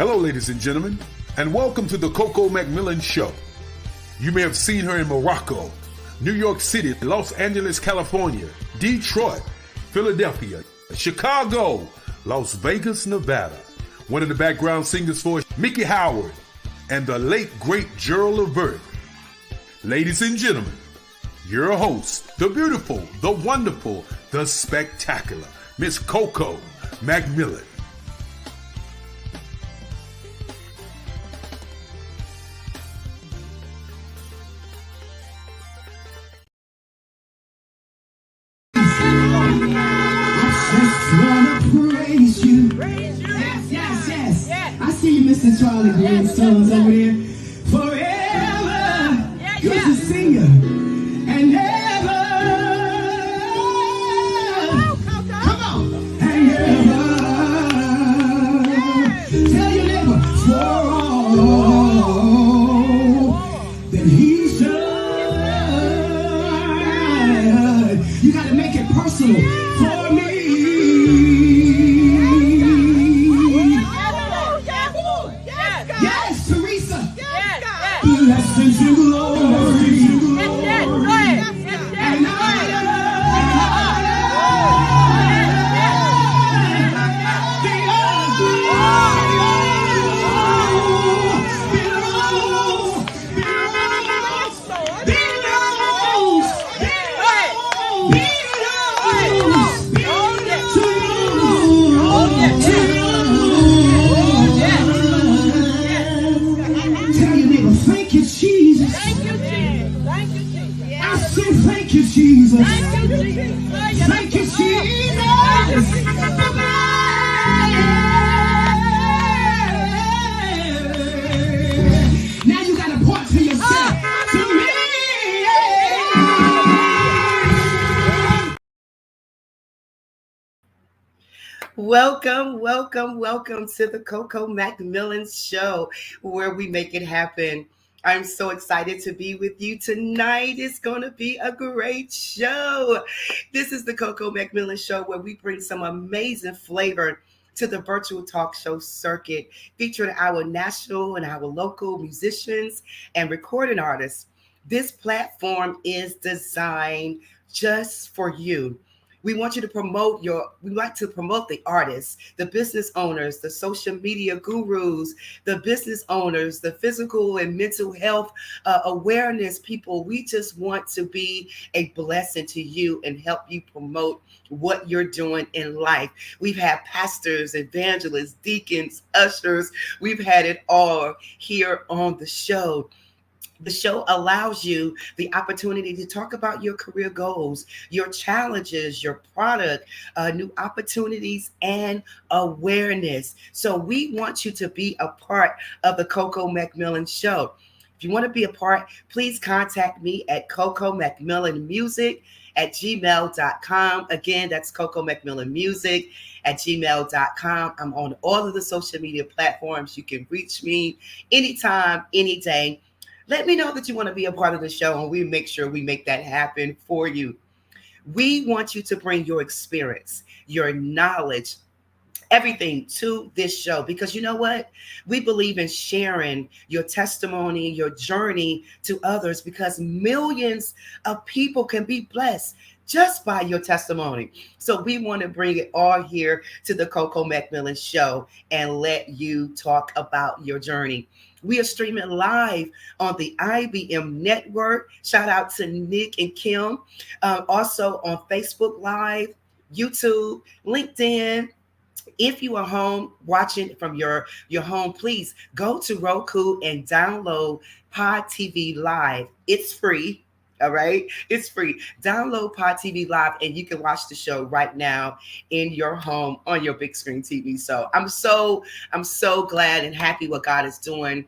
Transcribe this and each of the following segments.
Hello, ladies and gentlemen, and welcome to the Coco McMillan Show. You may have seen her in Morocco, New York City, Los Angeles, California, Detroit, Philadelphia, Chicago, Las Vegas, Nevada. One of the background singers for Mickey Howard and the late, great Gerald Levert. Ladies and gentlemen, your host, the beautiful, the wonderful, the spectacular, Miss Coco McMillan. Mr. Charlie Greenstones over there. Forever, you're the singer, and ever, come on, and ever, tell your neighbor, for all that he should. You got to make it personal for me. Blessings and glory, and thank you, Jesus. Thank you, Jesus. Now you got to point to yourself. To me. Welcome to the Coco McMillan Show, where we make it happen. I'm so excited to be with you tonight. It's going to be a great show. This is the Coco McMillan Show, where we bring some amazing flavor to the virtual talk show circuit, featuring our national and our local musicians and recording artists. This platform is designed just for you. We want you to we like to promote the artists, the business owners, the social media gurus, the business owners, the physical and mental health awareness people. We just want to be a blessing to you and help you promote what you're doing in life. We've had pastors, evangelists, deacons, ushers. We've had it all here on the show. The show allows you the opportunity to talk about your career goals, your challenges, your product, new opportunities, and awareness. So we want you to be a part of the Coco McMillan Show. If you want to be a part, please contact me at cocomcmillanmusic@gmail.com. Again, that's cocomcmillanmusic@gmail.com. I'm on all of the social media platforms. You can reach me anytime, any day. Let me know that you want to be a part of the show, and we make sure we make that happen for you. We want you to bring your experience, your knowledge, everything to this show, because you know what? We believe in sharing your testimony, your journey to others, because millions of people can be blessed just by your testimony. So we want to bring it all here to the Coco McMillan Show and let you talk about your journey. We are streaming live on the IBM network. Shout out to Nick and Kim. Also on Facebook Live, YouTube, LinkedIn. If you are home watching from your home, please go to Roku and download Pod TV Live. It's free. All right. It's free. Download Pod TV Live and you can watch the show right now in your home on your big screen TV. So I'm so glad and happy what God is doing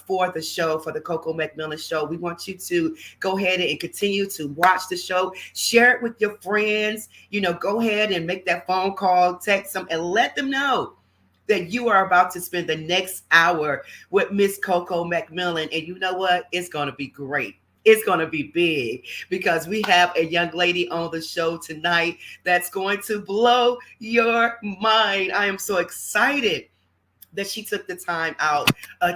for the show, for the Coco McMillan Show. We want you to go ahead and continue to watch the show, share it with your friends, go ahead and make that phone call, text them, and let them know that you are about to spend the next hour with Miss Coco McMillan. And you know what? It's going to be great. It's going to be big because we have a young lady on the show tonight that's going to blow your mind. I am so excited that she took the time out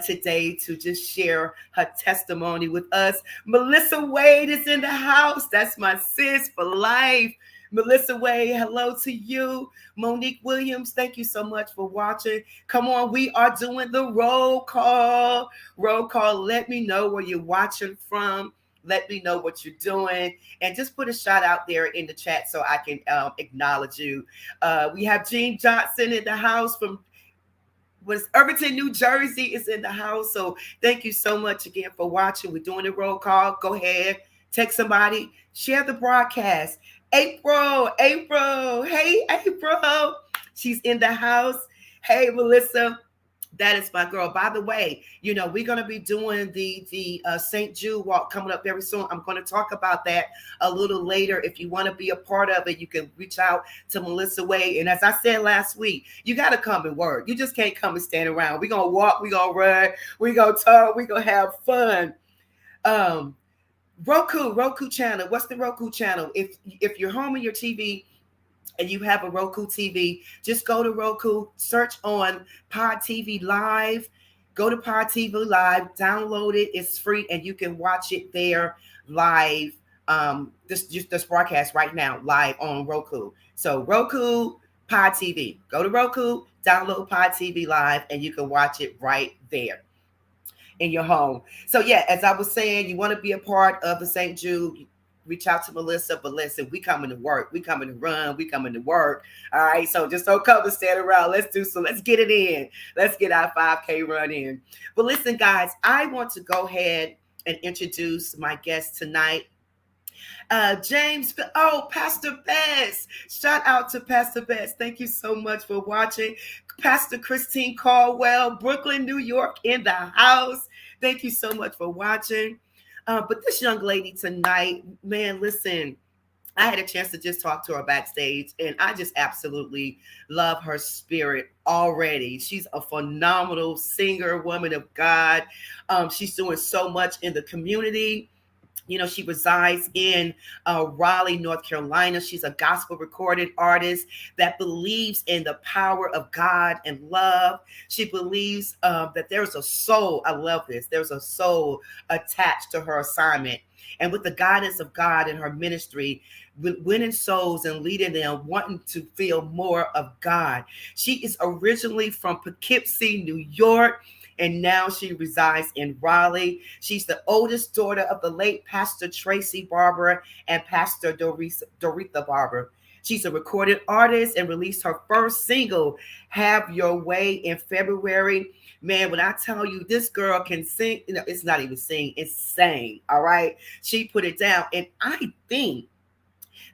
today to just share her testimony with us. Melissa Wade is in the house. That's my sis for life. Melissa Wade, hello to you. Monique Williams, thank you so much for watching. Come on, we are doing the roll call. Roll call, let me know where you're watching from. Let me know what you're doing. And just put a shout out there in the chat so I can acknowledge you. We have Jean Johnson in the house from Irvington, New Jersey is in the house. So thank you so much again for watching. We're doing the roll call. Go ahead, text somebody, share the broadcast. April, hey, April, she's in the house. Hey, Melissa, that is my girl. By the way, you know, we're going to be doing the St. Jude walk coming up very soon. I'm going to talk about that a little later. If you want to be a part of it, you can reach out to Melissa Wade. And as I said last week, you got to come and work. You just can't come and stand around. We're going to walk, we're going to run, we're going to talk, we're going to have fun. Roku channel. What's the Roku channel? If you're home on your TV and you have a Roku TV, just go to Roku, search on Pod TV Live, go to Pod TV Live, download it. It's free and you can watch it there live. This broadcast right now live on Roku. So Roku, Pod TV. Go to Roku, download Pod TV Live, and you can watch it right there in your home. So yeah, as I was saying, you want to be a part of the St. Jude, reach out to Melissa. But listen, we coming to work, we coming to run, we coming to work. All right, so just don't come and stand around. Let's get it in. Let's get our 5K run in. But listen, guys, I want to go ahead and introduce my guest tonight. James, Pastor Bess. Shout out to Pastor Bess. Thank you so much for watching. Pastor Christine Caldwell, Brooklyn, New York in the house. Thank you so much for watching. But this young lady tonight, man, listen, I had a chance to just talk to her backstage, and I just absolutely love her spirit already. She's a phenomenal singer, woman of God. She's doing so much in the community. You know, she resides in Raleigh, North Carolina. She's a gospel recorded artist that believes in the power of God and love. She believes that there's a soul. I love this. There's a soul attached to her assignment. And with the guidance of God in her ministry, winning souls and leading them, wanting to feel more of God. She is originally from Poughkeepsie, New York, and now she resides in Raleigh. She's the oldest daughter of the late Pastor Tracy Barber and Pastor Doretha Barber. She's a recorded artist and released her first single, Have Your Way, in February. Man, when I tell you this girl can sing, you know, it's not even sing, it's sang, all right? She put it down. And I think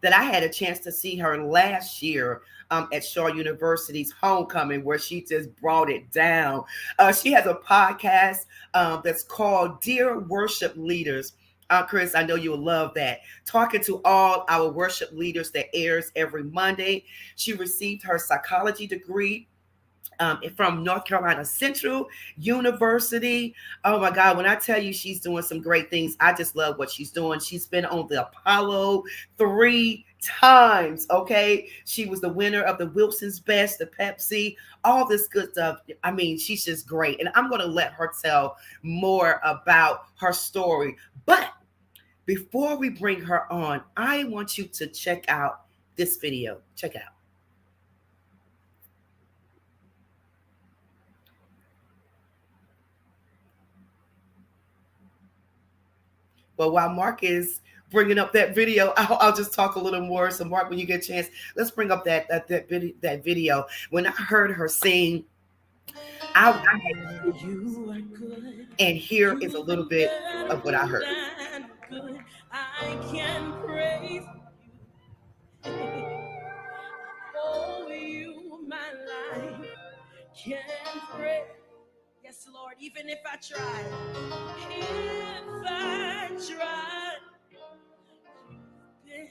that I had a chance to see her last year at Shaw University's homecoming, where she just brought it down. She has a podcast that's called Dear Worship Leaders. Chris, I know you'll love that. Talking to all our worship leaders, that airs every Monday. She received her psychology degree from North Carolina Central University. Oh my God, when I tell you she's doing some great things, I just love what she's doing. She's been on the Apollo 3 times, okay? She was the winner of the Wilson's Best, the Pepsi, all this good stuff. I mean, she's just great. And I'm going to let her tell more about her story. But before we bring her on, I want you to check out this video. Check it out. But while Mark is bringing up that video, I'll just talk a little more. So Mark, when you get a chance, let's bring up that video. When I heard her sing, I had to, and here is a little bit of what I heard. I can praise you. Oh, you, my life can praise. Yes, Lord, even if I try, if I try, you've been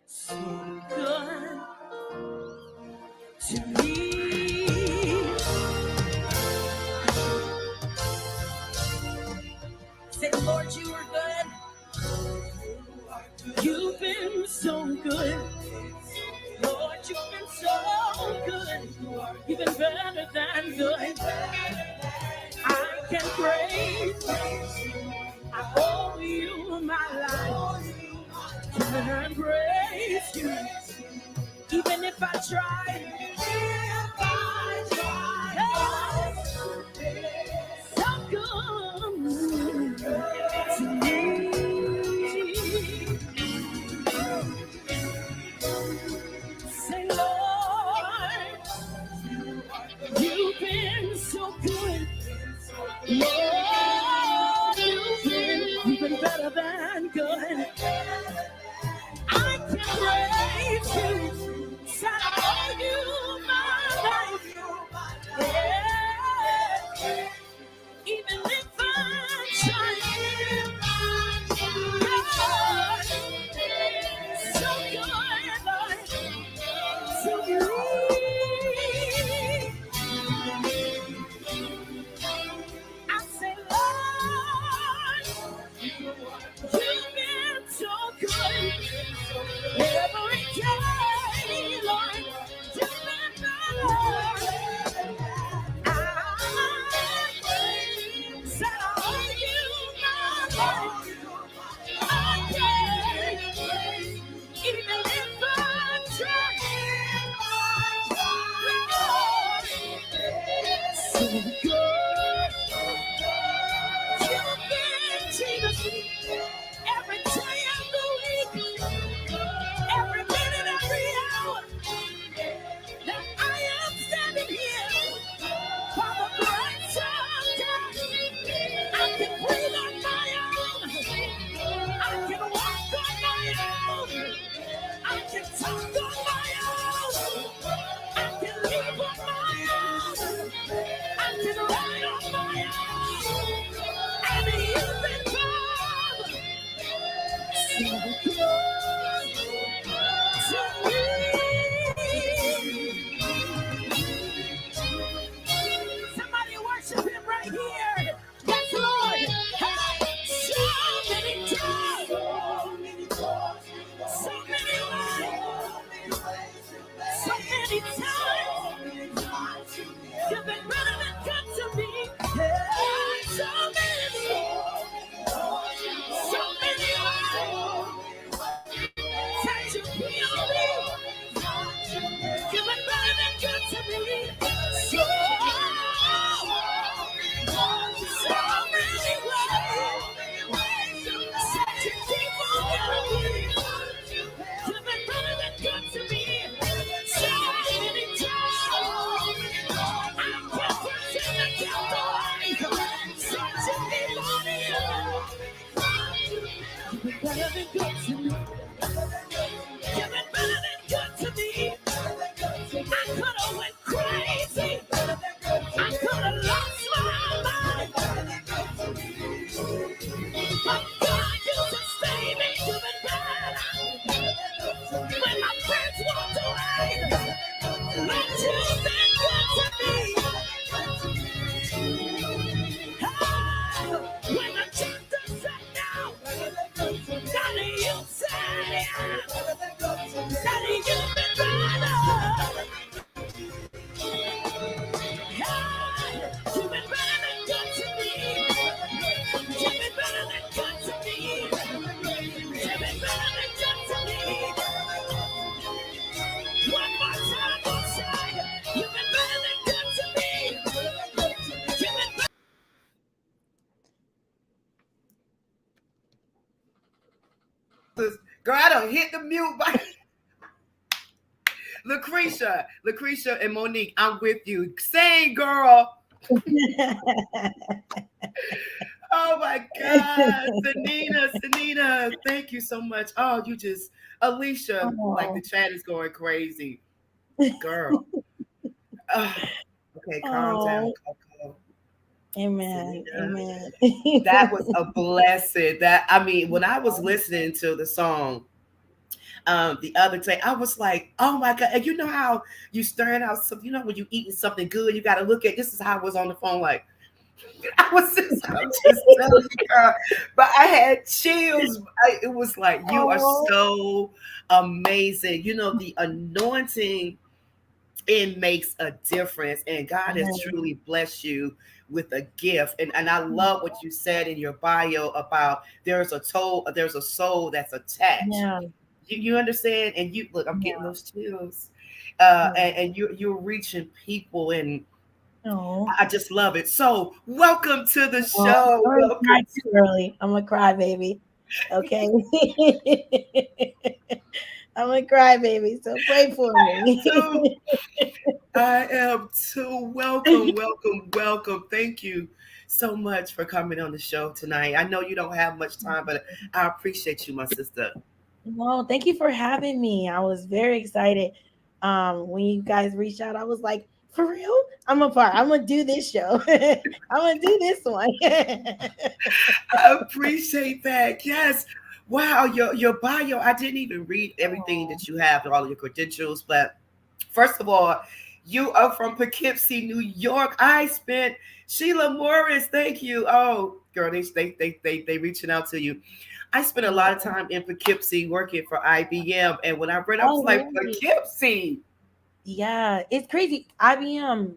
so good to me. Say, Lord, you are good. You've been so good. Lord, you've been so good. You've been better than good. I can praise. I owe you my life. Can praise you. Even if I try. So good to me. Say, Lord, you've been so good. Lord, you've been better than good. I can praise you. Said I owe you my life. Yeah. Even if I try. Lord, so good, Lord, to me. I say, Lord, you've been so good. Every day, Lord, you've been better. I said, I owe you my life. I can, even if I try. So good. You've been Jesus every day of the week, every minute, every hour that I am standing here. For the grace of God, I can breathe on my own. I can walk on my own. I can talk on my own. I can live on my own. I can ride on my own. And you've been good. So good to me. Somebody worship him right here. Yes, Lord. Hey, so many times. So many ways. So many times. You've been better than good to me. Yeah, so many. So many ways. That you feel me. You've been better than good to me. So many ways. That you keep on giving me. You've been better than good to me. So many times. I can't pretend to count the ways. That you keep on giving me. You've been better than good to me. You've been better than good to me. I could have went crazy. I could have lost my mind. But God, you sustained me. You've been better. When my friends walked away, Lord, you've been good to me. Hey, when the doctor said no, Daddy, you said yeah. Daddy, you've been better. Hey, you've been better than good to me. You've been better than good to me. You've been better than good to me. One more time, we'll say, you've been better than good to me. You've been better. Girl, I done hit the mute button. Lucretia and Monique, I'm with you. Sing, girl. Oh my God. Sanina, thank you so much. Oh, you just, Alicia, like the chat is going crazy. Girl. Okay, calm down, Coco. Amen. Sanina. Amen. That was a blessing. That, I mean, when I was listening to the song the other day, I was like, oh my God. And you know how you stirring out something, you know, when you eating something good, you got to look at, this is how I was on the phone, like, I'm just telling you, girl. But I had chills. It was like, you are so amazing. You know, the anointing it makes a difference. And God has Yeah. truly blessed you with a gift. And I love what you said in your bio about there's a soul that's attached. Yeah. You understand? And you look, I'm getting Yeah. those chills. Yeah. And you're reaching people, and Oh. I just love it. So welcome to the Oh, show. I'm gonna cry Welcome too early. I'm a cry baby. Okay. I'm a cry baby. So pray for to me. I am too. Welcome, welcome, welcome. Thank you so much for coming on the show tonight. I know you don't have much time, but I appreciate you, my sister. Well, thank you for having me. I was very excited. When you guys reached out, I was like, for real? I'm a part. I'm gonna do this show. I'm gonna do this one. I appreciate that. Yes. Wow, your bio. I didn't even read everything Oh, that you have, all of your credentials, but first of all, you are from Poughkeepsie, New York. I spent Sheila Morris. Thank you. Oh, girl, they reaching out to you. I spent a lot of yeah. time in Poughkeepsie working for IBM, and when I read, I was Oh, like, really? Poughkeepsie. Yeah, it's crazy. IBM,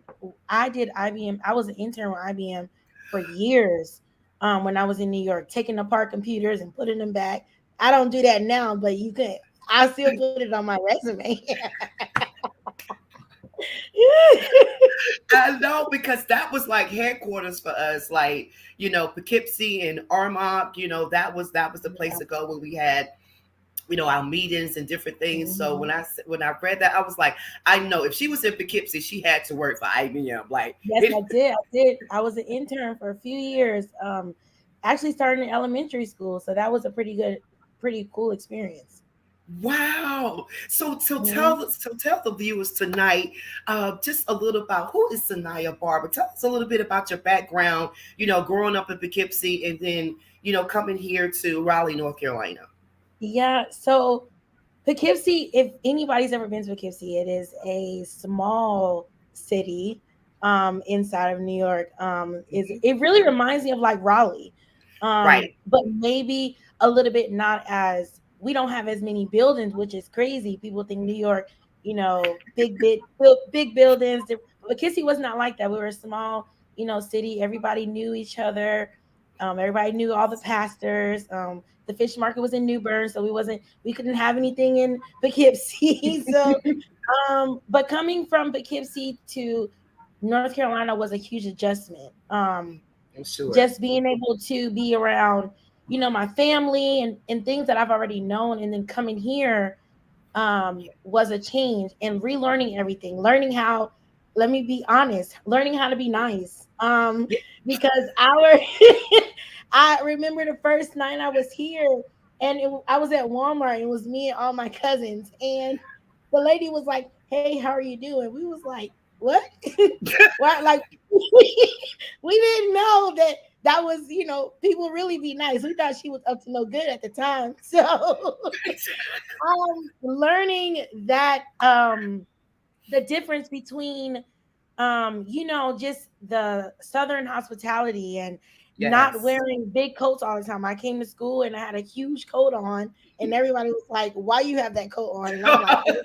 I did IBM. I was an intern with IBM for years. When I was in New York, taking apart computers and putting them back. I don't do that now, but you could. I still put it on my resume. I know because that was like headquarters for us, like Poughkeepsie and Armonk. That was the place Yeah. to go when we had our meetings and different things. So Mhm. when I read that, I was like, I know if she was in Poughkeepsie, she had to work for IBM. Like, Yes, I did. I did. I was an intern for a few years. Actually started in elementary school, so that was a pretty cool experience. wow. Mhm. So tell the viewers tonight, just a little about who is Sanaya Barber. Tell us a little bit about your background. Growing up in Poughkeepsie and then coming here to Raleigh, North Carolina. Yeah. So Poughkeepsie, if anybody's ever been to Poughkeepsie, it is a small city inside of New York. Is Mhm. it really reminds me of like Raleigh, Right. but maybe a little bit not as we don't have as many buildings, which is crazy. People think New York, big buildings. Poughkeepsie was not like that. We were a small, city. Everybody knew each other. Everybody knew all the pastors. The fish market was in New Bern, so we couldn't have anything in Poughkeepsie. So, but coming from Poughkeepsie to North Carolina was a huge adjustment. I'm sure. Just being able to be around, my family and things that I've already known, and then coming here was a change and relearning everything, learning how, let me be honest, learning how to be nice. Yeah. Because our, I remember the first night I was here, and I was at Walmart, and it was me and all my cousins, and the lady was like, "Hey, how are you doing?" We was like, "What?" Why? Like, we didn't know that was, people really be nice. We thought she was up to no good at the time. So learning that the difference between just the southern hospitality and not Yes. wearing big coats all the time. I came to school and I had a huge coat on, and everybody was like, "Why you have that coat on?" And I'm like, "Okay."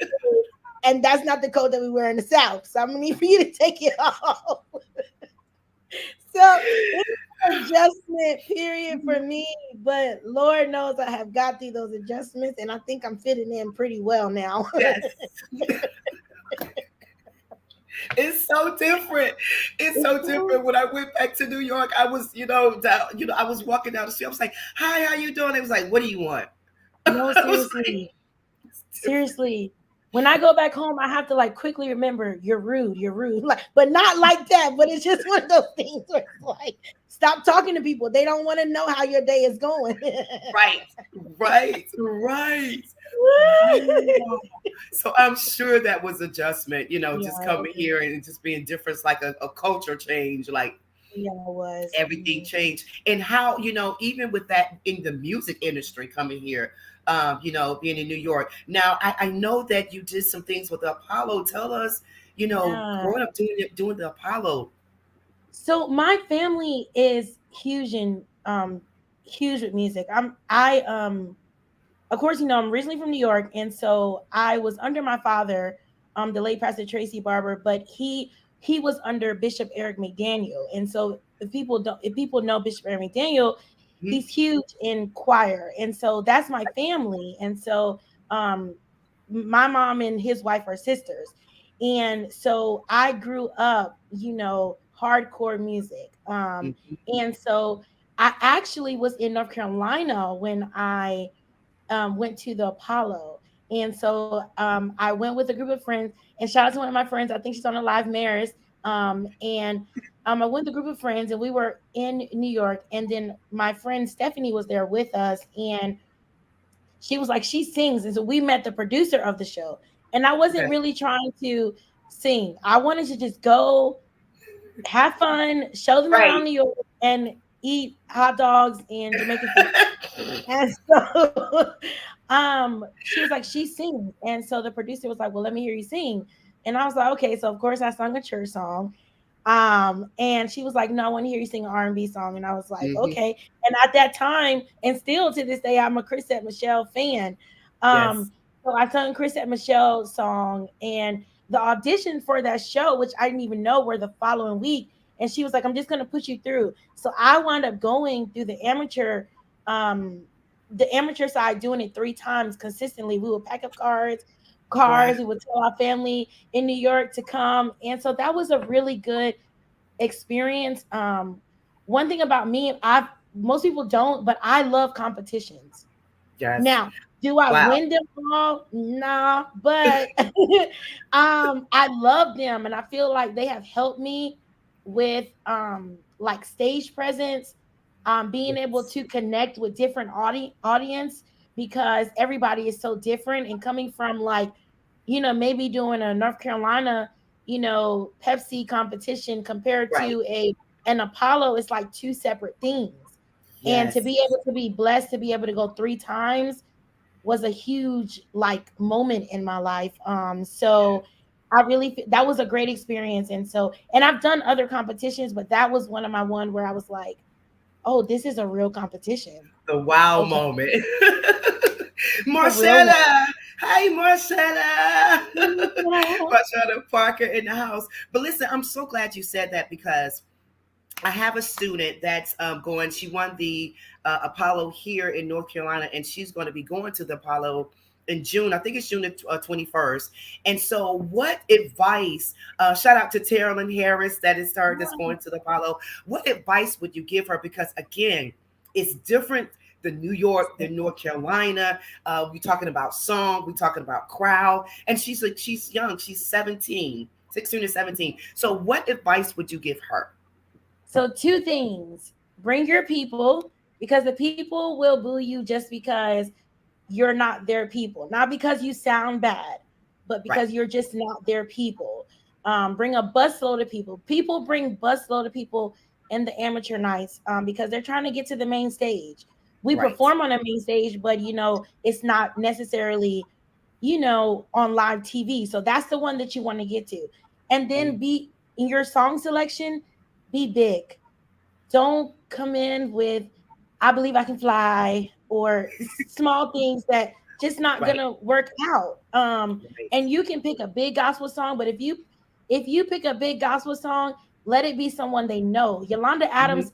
And that's not the coat that we wear in the South, so I'm gonna need for you to take it off. So it's an adjustment period for me, but Lord knows I have got through those adjustments, and I think I'm fitting in pretty well now. Yes. It's so different. It's It's so cool. different. When I went back to New York, I was, I was walking down the street. I was like, "Hi, how you doing?" It was like, "What do you want?" No, I was like, seriously. "It's different." Seriously. When I go back home, I have to like quickly remember you're rude, you're rude. Like, but not like that. But it's just one of those things where it's like, stop talking to people. They don't want to know how your day is going. Right, right. Wow. So I'm sure that was adjustment. Yeah, Just coming here and just being different, like a culture change. Like yeah, it was. everything changed, and how even with that in the music industry coming here, being in New York. Now I know that you did some things with the Apollo. Tell us, Yeah. growing up doing the Apollo. So my family is huge with music. Of course, I'm originally from New York, and so I was under my father the late Pastor Tracy Barber, but he was under Bishop Eric McDaniel. And so if people know Bishop Eric McDaniel, Mhm. he's huge in choir. And so that's my family. And so my mom and his wife are sisters. And so I grew up, hardcore music. Mhm. And so I actually was in North Carolina when I went to the Apollo. And so I went with a group of friends, and shout out to one of my friends. I think she's on the live Maris. And I went with a group of friends, and we were in New York. And then my friend Stephanie was there with us, and she was like, she sings. And so we met the producer of the show. And I wasn't Okay. really trying to sing. I wanted to just go have fun, show them around Right. New York, and eat hot dogs and Jamaican food. And so she was like, she sings. And so the producer was like, well, let me hear you sing. And I was like, okay. So of course I sung a church song. And she was like, no, I want to hear you sing an R&B song. And I was like, Mhm. okay. And at that time, and still to this day, I'm a Chrisette Michele fan. Yes. So I sung Chrisette Michelle's song, and the audition for that show, which I didn't even know, were the following week. And she was like, I'm just going to put you through. So I wound up going through um, the amateur side, doing it 3 times consistently. We would pack up Wow. cars. We would tell our family in New York to come. And so that was a really good experience. One thing about me, most people don't, but I love competitions. Yes. Now, do I Wow. win them all? Nah, but I love them, and I feel like they have helped me with like stage presence, being able Yes. to connect with different audience, because everybody is so different, and coming from like, maybe doing a North Carolina, Pepsi competition compared Right. to an Apollo, it's like two separate things. And to Yes. be able to be blessed to be able to go 3 times was a huge like moment in my life. So I really that was a great experience. And so, and I've done other competitions, but that was one of my one where I was like, oh, this is a real competition. The wow Okay, moment. this is a real one. Marcella. Hi, Marcella. Marcella Parker in the house. But listen, I'm so glad you said that, because I have a student that's going. She won the Apollo here in North Carolina, and she's going to be going to the Apollo in June. I think it's June 21st. And so, what advice? Shout out to Terilyn Harris, that is her that's going to the Apollo. What advice would you give her? Because again, it's different than New York, than North Carolina. We're talking about song, we're talking about crowd, and she's young. She's 17, 16 or 17. So, what advice would you give her? So 2 things: bring your people, because the people will boo you just because you're not their people, not because you sound bad, but Right. because you're just not their people. Bring a busload of people. People bring busload of people in the amateur nights, because they're trying to get to the main stage. We Right. perform on a main stage, but it's not necessarily, on live TV. So that's the one that you want to get to. And then Mm. be in your song selection, be big. Don't come in with I believe I can fly, or small things that just not Right. gonna work out. Right. And you can pick a big gospel song, but if you pick a big gospel song, let it be someone they know. Yolanda Mhm. Adams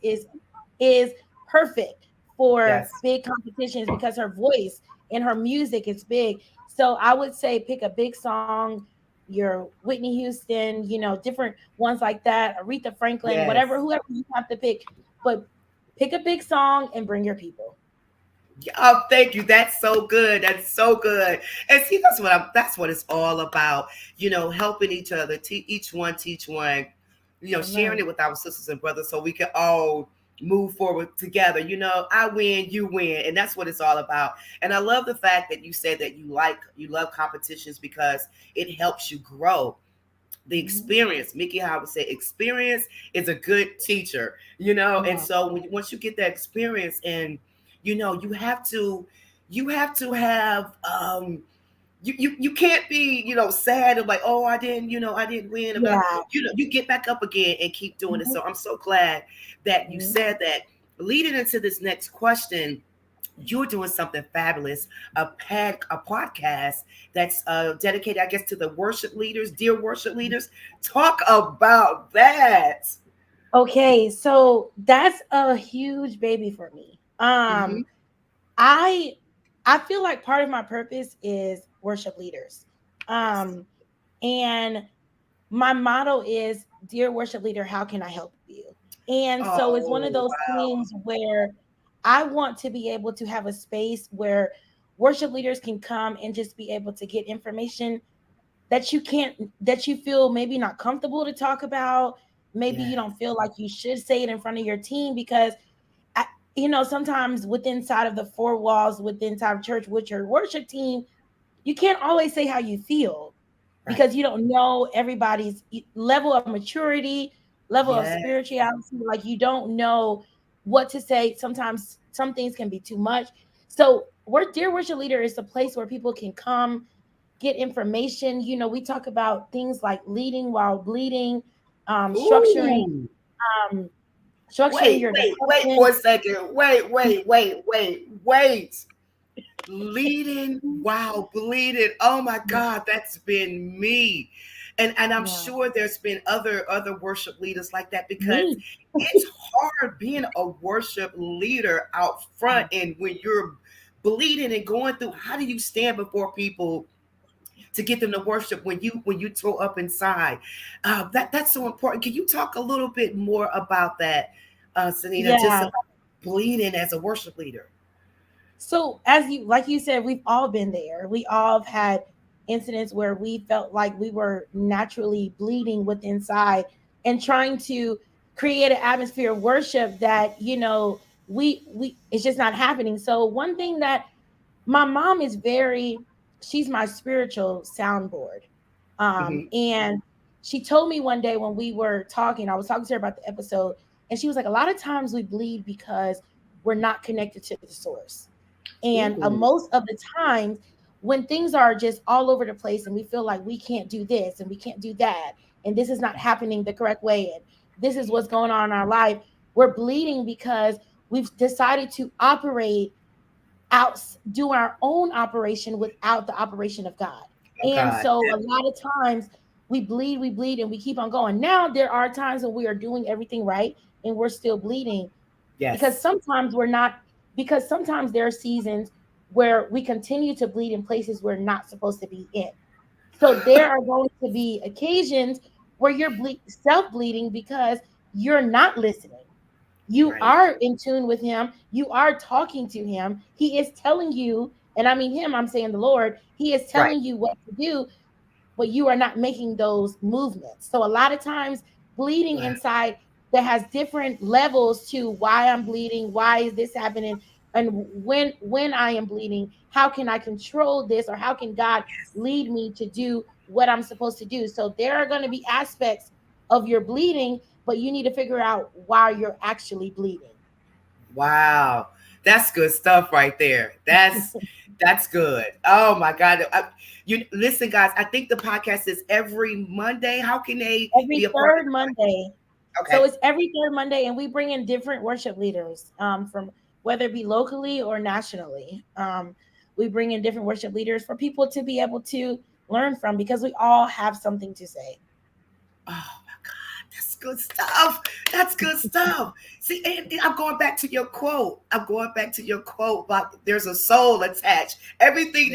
is perfect for Yes. big competitions because her voice and her music is big. So I would say pick a big song, your Whitney Houston, different ones like that, Aretha Franklin, Yes. whatever, whoever you have to pick. But pick a big song and bring your people. Oh, thank you. That's so good. That's so good. And see, that's what it's all about. Helping each other, each one teach one. Sharing Amen. it with our sisters and brothers so we can all move forward together. I win, you win, and that's what it's all about. And I love the fact that you said that you love competitions because it helps you grow. The Mhm. experience, Mickey Howard would say, experience is a good teacher, Come and on. so once you get that experience, and you have to have you can't be sad and like, oh, I didn't win about, Yeah. you get back up again and keep doing it. Mhm. So I'm so glad that you Mhm. said that. Leading into this next question, you're doing something fabulous, a podcast that's dedicated, I guess, to the worship leaders, dear worship leaders. Talk about that. Okay, so that's a huge baby for me. Hmm. I I feel like part of my purpose is worship leaders. Yes. Um, and my motto is, dear worship leader, how can I help you? And so it's one of Oh, those wow. things where I want to be able to have a space where worship leaders can come and just be able to get information that you can't, that you feel maybe not comfortable to talk about. Maybe you Yes. don't feel like you should say it in front of your team because I, sometimes within inside of the four walls, within inside of church with your worship team, you can't always say how you feel Right. because you don't know everybody's level of maturity, level of Yes. spirituality. Like you don't know what to say. Sometimes some things can be too much. So, Dear Worship Leader is a place where people can come get information. We talk about things like leading while bleeding, structuring, Ooh. um, structuring your Wait for department. a second. Wait. Leading while bleeding. Oh my God, that's been me. And I'm Yeah, sure there's been other worship leaders like that, because me. it's hard being a worship leader out front, and when you're bleeding and going through, how do you stand before people to get them to worship when you throw up inside? That's so important. Can you talk a little bit more about that, Sanita, just Yeah. about bleeding as a worship leader? So as you like you said, we've all been there. We all have had incidents where we felt like we were naturally bleeding with inside and trying to create an atmosphere of worship that, we it's just not happening. So one thing that my mom is very, she's my spiritual soundboard. Hmm. And she told me one day when we were talking, I was talking to her about the episode, and she was like, a lot of times we bleed because we're not connected to the source. And Ooh, most of the times, when things are just all over the place and we feel like we can't do this and we can't do that, and this is not happening the correct way, and this is what's going on in our life, we're bleeding because we've decided to operate out, do our own operation without the operation of God. oh And God. so a lot of times we bleed, and we keep on going. Now there are times when we are doing everything right and we're still bleeding because Yes. sometimes we're not, because sometimes there are seasons where we continue to bleed in places we're not supposed to be in. So there are going to be occasions where you're self bleeding because you're not listening. You Right. are in tune with him. You are talking to him. He is telling you, and I mean him, I'm saying the Lord, he is Right. telling you what to do, but you are not making those movements. So a lot of times bleeding Wow. inside, that has different levels to why I'm bleeding, why is this happening, and when I am bleeding, how can I control this, or how can God lead me to do what I'm supposed to do? So there are going to be aspects of your bleeding, but you need to figure out why you're actually bleeding. Wow. That's good stuff right there. That's good. Oh my God. You listen, guys. I think the podcast is every Monday. How can they be Every a part of third Monday. the So Okay. it's every third Monday, and we bring in different worship leaders, from whether it be locally or nationally. We bring in different worship leaders for people to be able to learn from, because we all have something to say. Oh my God. That's good stuff. That's good stuff. See, and I'm going back to your quote. I'm going back to your quote about there's a soul attached. Yeah. Everything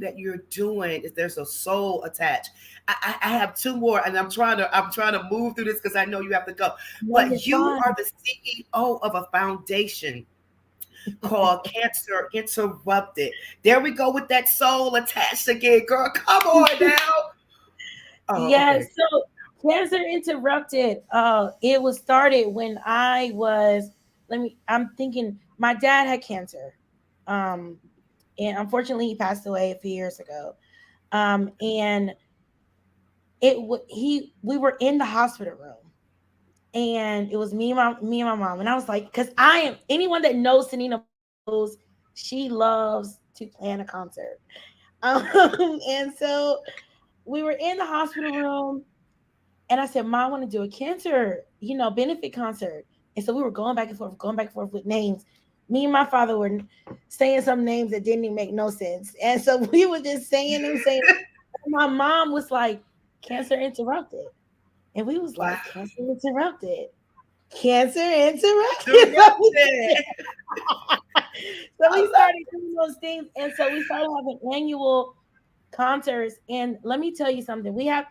that you're doing is there's a soul attached. I have two more, and I'm trying to move through this because I know you have to go. No, you're But you fine. are the CEO of a foundation called Cancer Interrupted. There we go with that soul attached again, girl. Come on now. Oh, Yeah, okay. so Cancer Interrupted, it was started when I was, I'm thinking my dad had cancer. Um, and unfortunately he passed away a few years ago. And we were in the hospital room, and it was me and my mom, and I was like, because I am, anyone that knows Tanina knows she loves to plan a concert. And so we were in the hospital room, and I said, Mom, I want to do a cancer, benefit concert. And so we were going back and forth with names. Me and my father were saying some names that didn't even make no sense. And so we were just saying them. My mom was like, cancer interrupted. And we was Wow. like, cancer interrupted. Cancer interrupted. Interrupted. So we started doing those things. And so we started having annual concerts. And let me tell you something. We have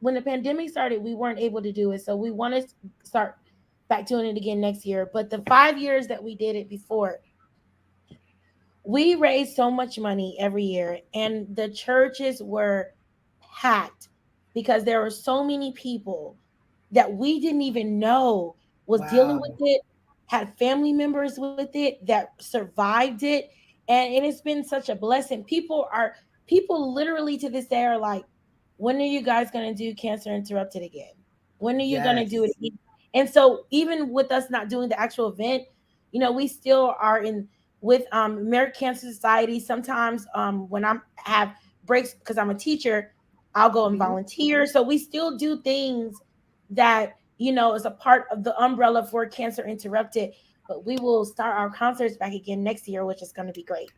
when the pandemic started, we weren't able to do it. So we want to start back doing it again next year. But the 5 years that we did it before, we raised so much money every year, and the churches were packed because there were so many people that we didn't even know was dealing with Wow. it, had family members with it that survived it. And it has been such a blessing. People literally to this day are like, when are you guys going to do Cancer Interrupted again? When are you going to do it Yes. again? And so even with us not doing the actual event, we still are in with American Cancer Society. Sometimes when I have breaks because I'm a teacher, I'll go and Mhm. volunteer. So we still do things that is a part of the umbrella for Cancer Interrupted. But we will start our concerts back again next year, which is going to be great.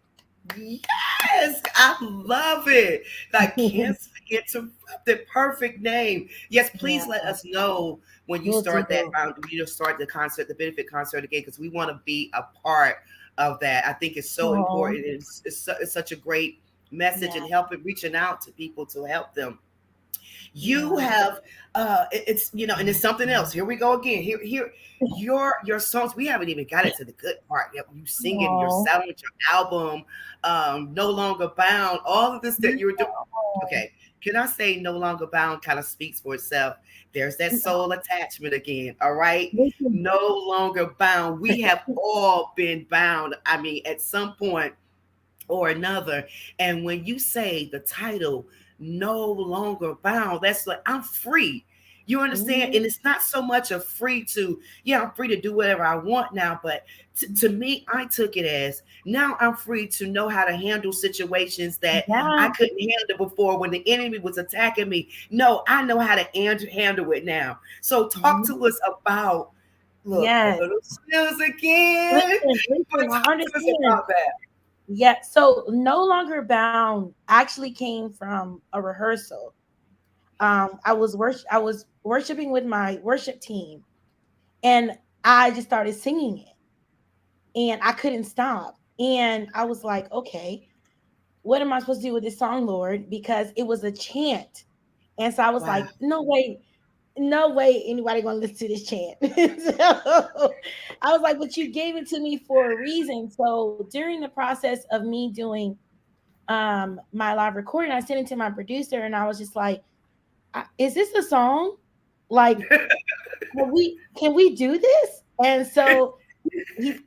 Yes, I love it. Like Cancer Interrupted, perfect name. Yes, Yeah, please let us know when you we'll start that. do. Start the concert, the benefit concert again, because we want to be a part of that. I think it's so Oh, important. It's such a great message yeah, and helping reaching out to people to help them. You yeah. have it's and it's something else. Here we go again. Here your songs, we haven't even got it to the good part yet. You singing, you're Oh, selling your album, No Longer Bound, all of this that you're doing. Okay, can I say No Longer Bound kind of speaks for itself? There's that soul attachment again. All right, listen, No Longer Bound. We have all been bound, I mean, at some point or another. And when you say the title, No Longer Bound, that's like, I'm free. You understand? mhm, And it's not so much a free to, yeah, I'm free to do whatever I want now. But to me, I took it as now I'm free to know how to handle situations that I yeah, couldn't handle before when the enemy was attacking me. No, I know how to handle it now. So talk mhm, to us about, look, a yes. little snooze again. Listen, But I talk to us understand. about that. Yeah, so No Longer Bound actually came from a rehearsal. I was worshiping with my worship team, and I just started singing it, and I couldn't stop. And I was like, okay, what am I supposed to do with this song, Lord? Because it was a chant. And so I was Wow. like, no way anybody gonna listen to this chant. So I was like, but you gave it to me for a reason. So during the process of me doing my live recording, I sent it to my producer and I was just like, is this a song? Like, can we do this? And so he,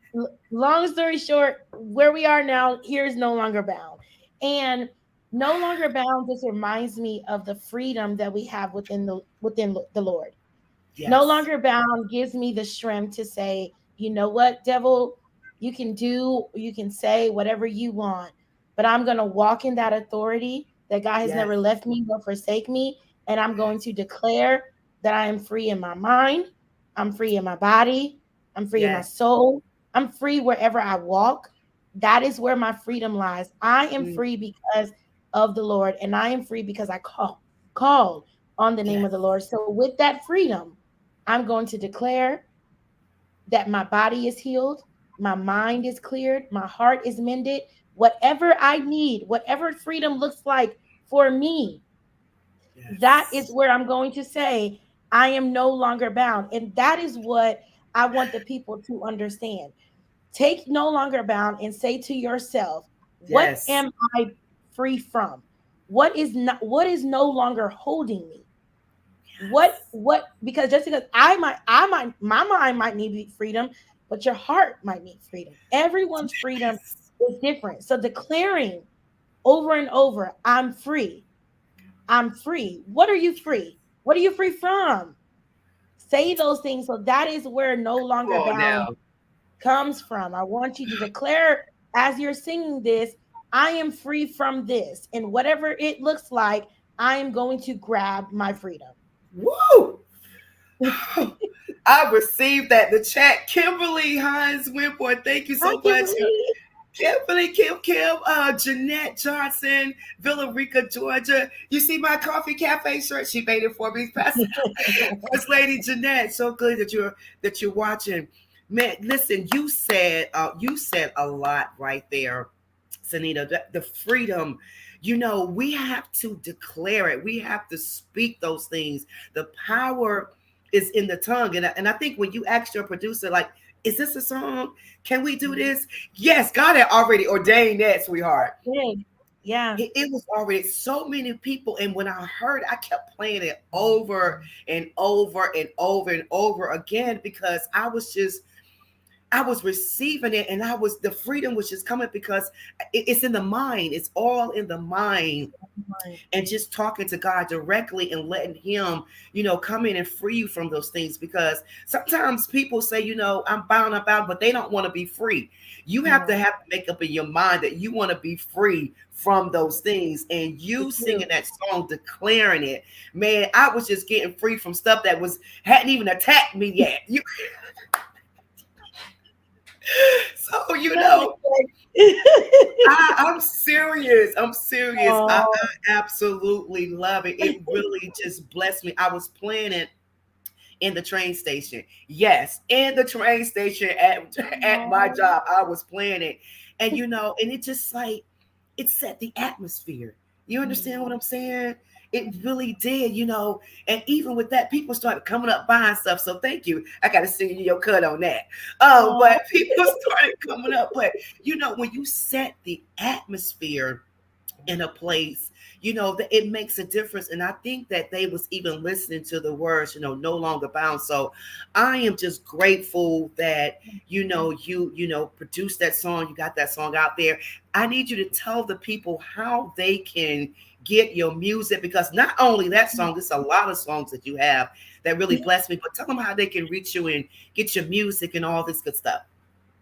long story short, where we are now, here's No Longer Bound. And No Longer Bound just reminds me of the freedom that we have within the Lord. No Yes. Longer Bound gives me the strength to say, you know what, devil, you can say whatever you want, but I'm going to walk in that authority that God has Yes. never left me nor forsake me. And I'm going to declare that I am free in my mind. I'm free in my body. I'm free in my Yes. soul. I'm free wherever I walk. That is where my freedom lies. I am Mm, free because of the Lord, and I am free because I called on the name yes. of the Lord. So with that freedom, I'm going to declare that my body is healed, my mind is cleared, my heart is mended. Whatever I need, whatever freedom looks like for me, that is Yes. where I'm going to say, I am no longer bound. And that is what I want the people to understand. Take No Longer Bound and say to yourself, what Yes. am I free from? What is no longer holding me? What because just because I might my mind might need freedom, but your heart might need freedom. Everyone's freedom Yes. is different. So declaring over and over, I'm free. I'm free. What are you free? What are you free from? Say those things. So that is where No Come Longer on Bound now. comes from. I want you to declare as you're singing this, I am free from this. And whatever it looks like, I am going to grab my freedom. Woo! I received that. The chat, Kimberly Hines Winport, thank you Hi, so much. Kimberly. Kimberly, Jeanette Johnson, Villa Rica, Georgia. You see my Coffee Cafe shirt? She made it for me. First Lady Jeanette, so good that you're watching. Man, listen, you said a lot right there, Sanita. The freedom, we have to declare it. We have to speak those things. The power is in the tongue. And I think when you ask your producer, like, is this a song? Can we do this? Yes, God had already ordained that, sweetheart. Good. Yeah. It was already so many people. And when I heard, I kept playing it over and over and over and over again because I was receiving it, and the freedom was just coming because it's in the mind. It's all in the mind. And just talking to God directly and letting him, come in and free you from those things. Because sometimes people say, I'm bound, but they don't want to be free. You have to make up in your mind that you want to be free from those things. And you singing that song, declaring it, man, I was just getting free from stuff that hadn't even attacked me yet. So, I'm serious. I'm serious. I absolutely love it. It really just blessed me. I was playing it in the train station. Yes, in the train station at my job. I was playing it. And, and it just like, it set the atmosphere. You understand what I'm saying? It really did, and even with that, people started coming up buying stuff. So thank you. I got to send you your cut on that. But people started coming up. But, when you set the atmosphere in a place, that it makes a difference. And I think that they was even listening to the words, no longer bound. So I am just grateful that, you produced that song. You got that song out there. I need you to tell the people how they can get your music, because not only that song, there's a lot of songs that you have that really bless me, but tell them how they can reach you and get your music and all this good stuff.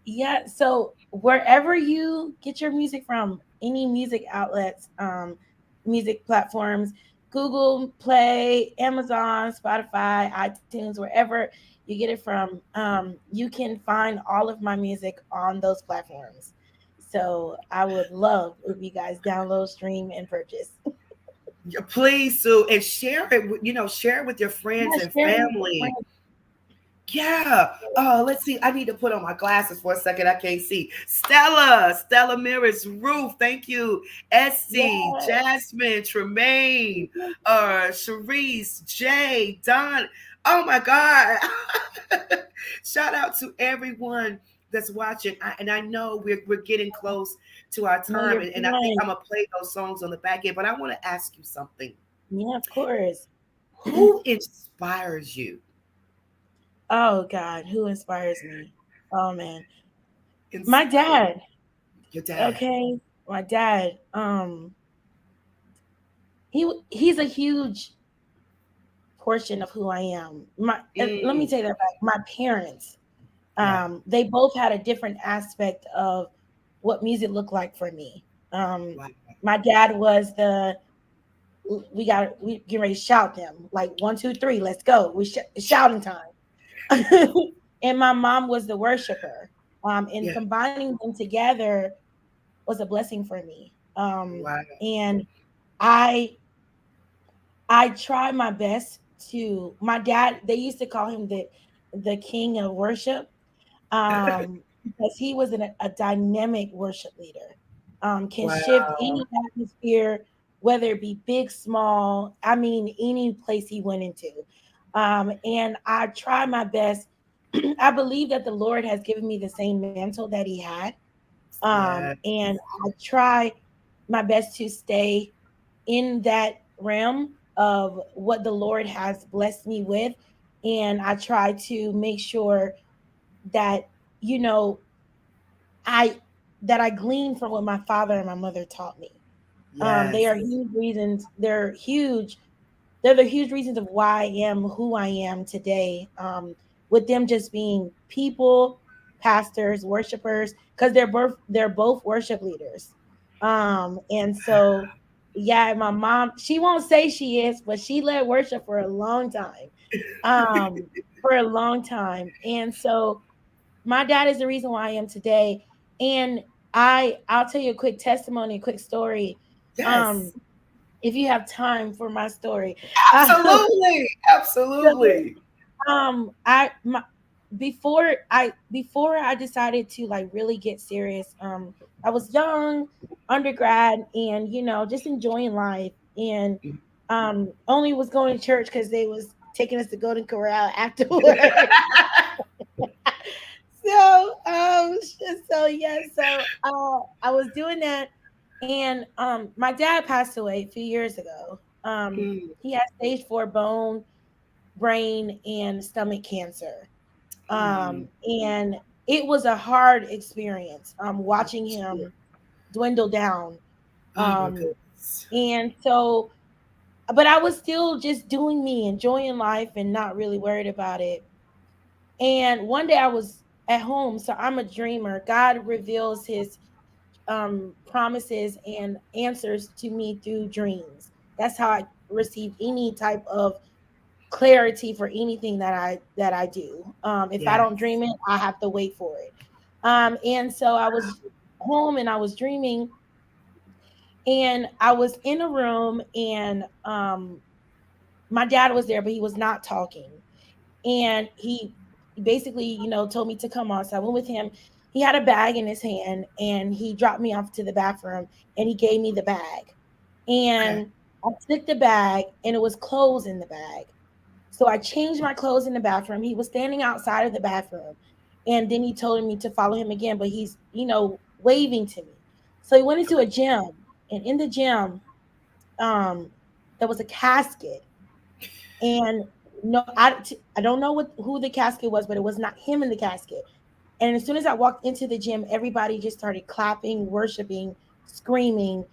Yeah, so wherever you get your music from, any music outlets, music platforms, Google Play, Amazon, Spotify, iTunes, wherever you get it from, you can find all of my music on those platforms. So I would love if you guys download, stream, and purchase. Please do, and share it. Share it with your friends and family. Yeah. Let's see. I need to put on my glasses for a second. I can't see. Stella Mirrors, Ruth. Thank you. Essie, Jasmine, Tremaine, Cherise, Jay, Don. Oh my God. Shout out to everyone that's watching. I know we're getting close to our term, and I think I'm gonna play those songs on the back end. But I want to ask you something. Yeah, of course. Who inspires you? Oh God, who inspires me? Oh man, my dad. Your dad. Okay, my dad. He's a huge portion of who I am. Let me take that back. My parents. They both had a different aspect of what music looked like for me. My dad was we get ready to shout them, like 1, 2, 3, let's go. Shouting time. And my mom was the worshiper. And combining them together was a blessing for me. And I try my best to. My dad, they used to call him the king of worship, because he was a dynamic worship leader. Can shift any atmosphere, whether it be big, small. I mean, any place he went into. And I try my best. I believe that the Lord has given me the same mantle that he had. And I try my best to stay in that realm of what the Lord has blessed me with. And I try to make sure that, I glean from what my father and my mother taught me. They are huge reasons. They're the huge reasons of why I am who I am today. With them just being people, pastors, worshipers, because they're both worship leaders. And so my mom, she won't say she is, but she led worship for a long time. for a long time. And so my dad is the reason why I am today. And I'll tell you a quick testimony, a quick story. Yes. Um, if you have time for my story. Absolutely. So, Absolutely. I my before I decided to like really get serious, I was young, undergrad, and just enjoying life, and only was going to church because they was taking us to Golden Corral afterward. So I was doing that, and my dad passed away a few years ago. Mm, He had stage 4 bone, brain, and stomach cancer. mm, And it was a hard experience I'm watching sure. him dwindle down. Oh my Um, goodness. and so, but I was still just doing me, enjoying life, and not really worried about it. And one day I was at home, so I'm a dreamer. God reveals his promises and answers to me through dreams. That's how I receive any type of clarity for anything that I do. If I don't Yes. dream it, I have to wait for it. And so I was home and I was dreaming, and I was in a room, and my dad was there, but he was not talking. And he basically, told me to come on. So I went with him. He had a bag in his hand, and he dropped me off to the bathroom, and he gave me the bag. Okay. And I took the bag, and it was clothes in the bag. So I changed my clothes in the bathroom. He was standing outside of the bathroom. And then he told me to follow him again, but he's, waving to me. So he went into a gym, and in the gym, um, there was a casket. And no, I don't know who the casket was, but it was not him in the casket. And as soon as I walked into the gym, everybody just started clapping, worshiping, screaming.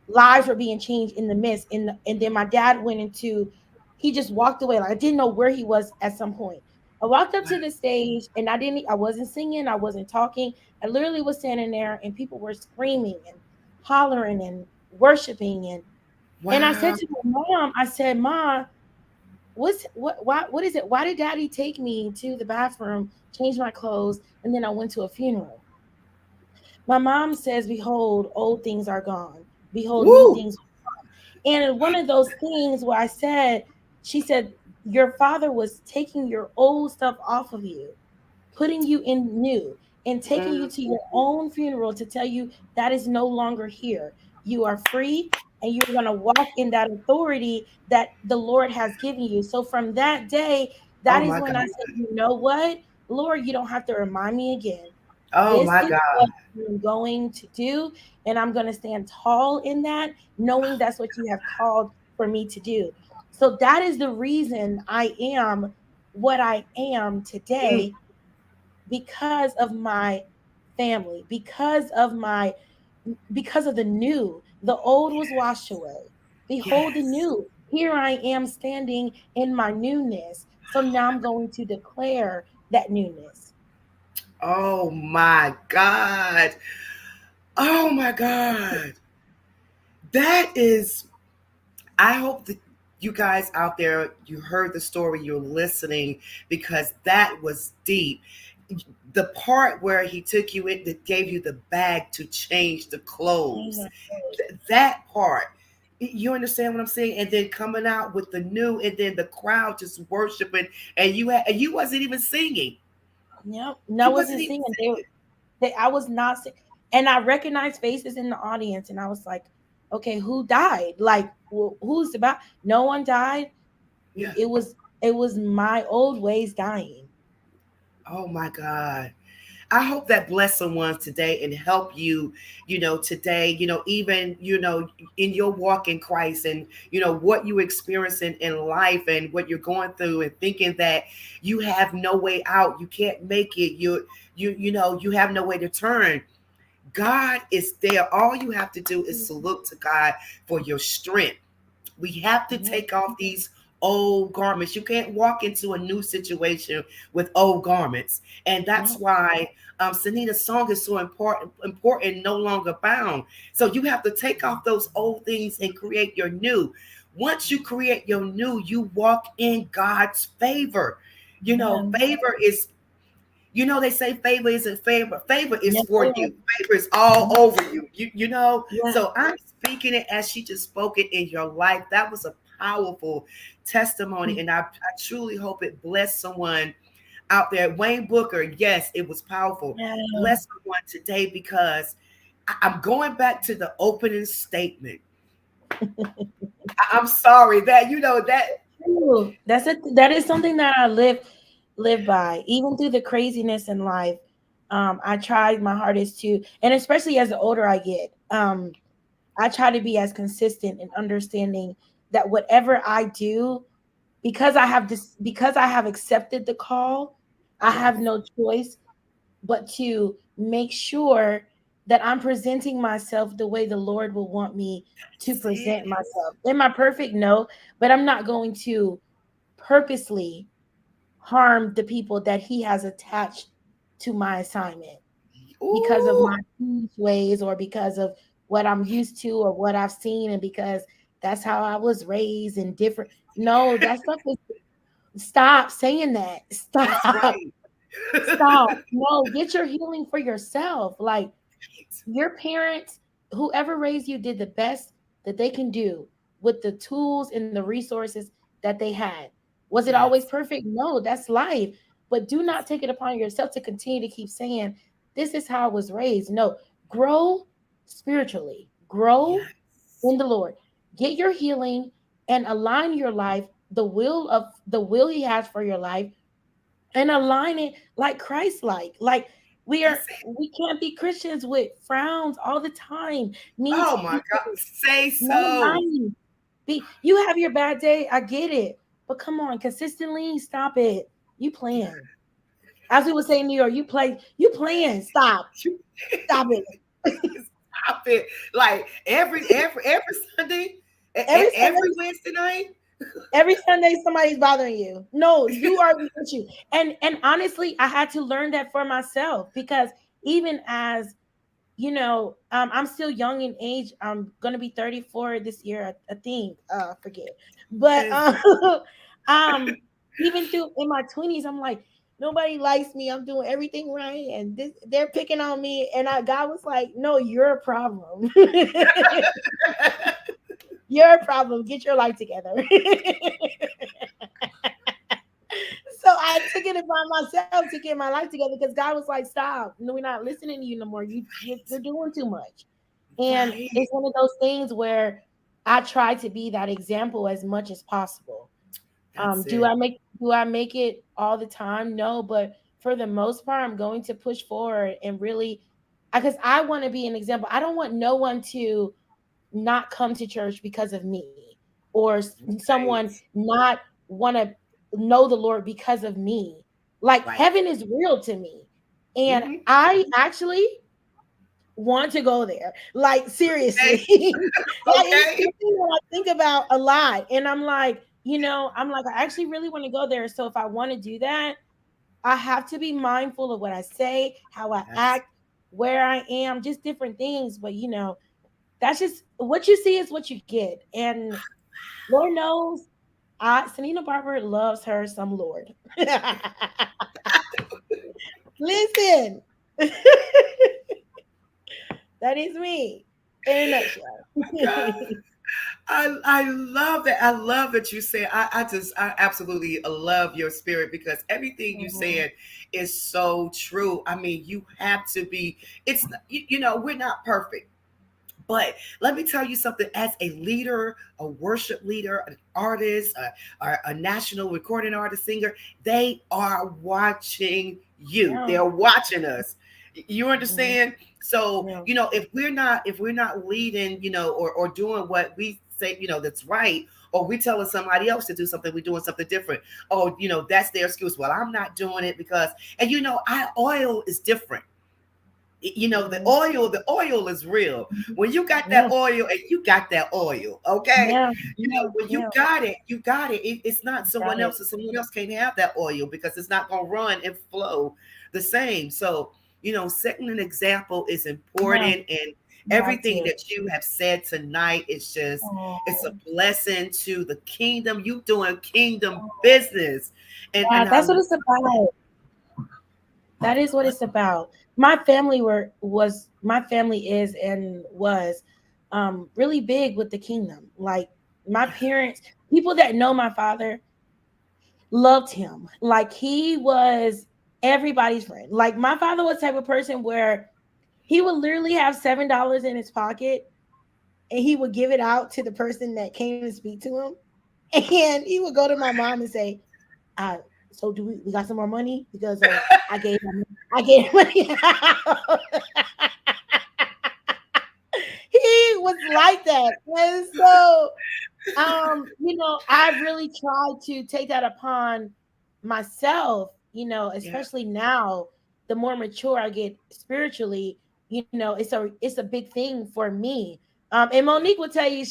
Lives were being changed in the midst. And then my dad went into, he just walked away. Like I didn't know where he was at some point. I walked up to the stage, and I wasn't singing, I wasn't talking. I literally was standing there, and people were screaming and hollering and worshiping. And I said Wow. to my mom, I said, "Ma, what is it? Why did daddy take me to the bathroom, change my clothes, and then I went to a funeral?" My mom says, "Behold, old things are gone. Behold, new Woo. things." And one of those things where she said, "Your father was taking your old stuff off of you, putting you in new, and taking you Mm. to your own funeral to tell you that is no longer here. You are free, and you're going to walk in that authority that the Lord has given you." So from that day, Oh that is my when God. I said, "You know what, Lord, you don't have to remind me again. Oh This my is God. what I'm going to do, and I'm going to stand tall in that, knowing that's what you have called for me to do." So that is the reason I am what I am Mm. today, because of my family, because of the new. The old was washed away. Behold the Yes. new. Here I am standing in my newness. So now I'm going to declare that newness. Oh my God. Oh my God. That is, I hope that you guys out there, you heard the story, you're listening, because that was deep. The part where he took you in, that gave you the bag to change the clothes, that part. You understand what I'm saying? And then coming out with the new, and then the crowd just worshiping, and you wasn't even singing. Yep. No, I You wasn't wasn't even singing. singing. I was not sing, and I recognized faces in the audience, and I was like, okay, who died? Like, who's about? No one died. Yeah. It was my old ways dying. Oh my God. I hope that bless someone today and help you, today, even, in your walk in Christ, and, what you're experiencing in life and what you're going through, and thinking that you have no way out. You can't make it. You have no way to turn. God is there. All you have to do is to look to God for your strength. We have to Yep. take off these old garments. You can't walk into a new situation with old garments. And that's why Sanita's song is so important, no longer bound. So you have to take off those old things and create your new. Once you create your new, you walk in God's favor. You know, favor is, you know, they say favor isn't favor. Favor is for you. Favor is all over you. You know? So I'm speaking it as she just spoke it in your life. That was a powerful testimony. And I truly hope it blessed someone out there. Wayne Booker, yes, it was powerful. Bless someone today, because I'm going back to the opening statement. I'm sorry that, you know, that's it. That is something that I live by, even through the craziness in life. I tried my hardest to, and especially as the older I get, I try to be as consistent in understanding that whatever I do, because I have accepted the call, I have no choice but to make sure that I'm presenting myself the way the Lord will want me to present myself. Am I perfect? No, but I'm not going to purposely harm the people that He has attached to my assignment because of my ways, or because of what I'm used to, or what I've seen, and because that's how I was raised and different. No, that stuff is, stop saying that. Stop. Stop. No, get your healing for yourself. Like, your parents, whoever raised you, did the best that they can do with the tools and the resources that they had. Was it always perfect? No, that's life. But do not take it upon yourself to continue to keep saying, this is how I was raised. No, grow spiritually, grow in the Lord, get your healing, and align your life, the will He has for your life, and align it like Christ like we can't be Christians with frowns all the time. Oh my God, say so. You have your bad day, I get it, but come on, consistently, stop it. You playing, as we would say in New York, you playing. Stop it. Stop it. Like every Sunday, every Wednesday night. Every Sunday somebody's bothering you. No, you are with you. And honestly, I had to learn that for myself, because even as you know, I'm still young in age. I'm gonna be 34 this year, I think. Forget. But even through in my 20s, I'm like, nobody likes me. I'm doing everything right, and they're picking on me. And God was like, no, you're a problem. You're a problem. Get your life together. So I took it upon myself to get my life together, because God was like, stop. No, we're not listening to you no more. You're doing too much. And it's one of those things where I try to be that example as much as possible. Do I make it all the time? No, but for the most part, I'm going to push forward and really, because I want to be an example. I don't want no one to not come to church because of me, or someone not want to know the Lord because of me. Like, heaven is real to me, and I actually want to go there. Like, seriously. Like, it's something that I think about a lot, and I'm like, I actually really want to go there. So if I want to do that, I have to be mindful of what I say, how I act, where I am, just different things. But that's just what you see is what you get. And Lord knows, Selena Barber loves her some Lord. Listen, that is me in a nutshell. I love that. I love that you said. I absolutely love your spirit, because everything you said is so true. I mean, you have to be. It's we're not perfect. But let me tell you something, as a leader, a worship leader, an artist, a national recording artist, singer, they are watching you. Yeah. They're watching us. You understand? So, if we're not leading, or doing what we say, that's right, or we telling somebody else to do something, we're doing something different. Oh, that's their excuse. Well, I'm not doing it because, and our oil is different. You know, the oil is real. When you got that oil, and you got that oil, okay? Yeah, You know, when you got it, you got it. It's not got someone it. else, and someone else can't have that oil because it's not going to run and flow the same. So, you know, setting an example is Yeah, important, and you have everything to. that you have said tonight is just, it's a Oh, blessing to the kingdom. You doing kingdom business, yeah, and I that's what love it's about. That is what it's about. My family my family is and was really big with the kingdom. Like my parents, people that know my father loved him. Like he was everybody's friend. Like my father was the type of person where he would literally have $7 in his pocket and he would give it out to the person that came to speak to him. And he would go to my mom and say, so do we got some more money? Because I gave money out. He was like that. And so I've really tried to take that upon myself, yeah. especially now, the more mature I get spiritually, it's a big thing for me. And Monique will tell you,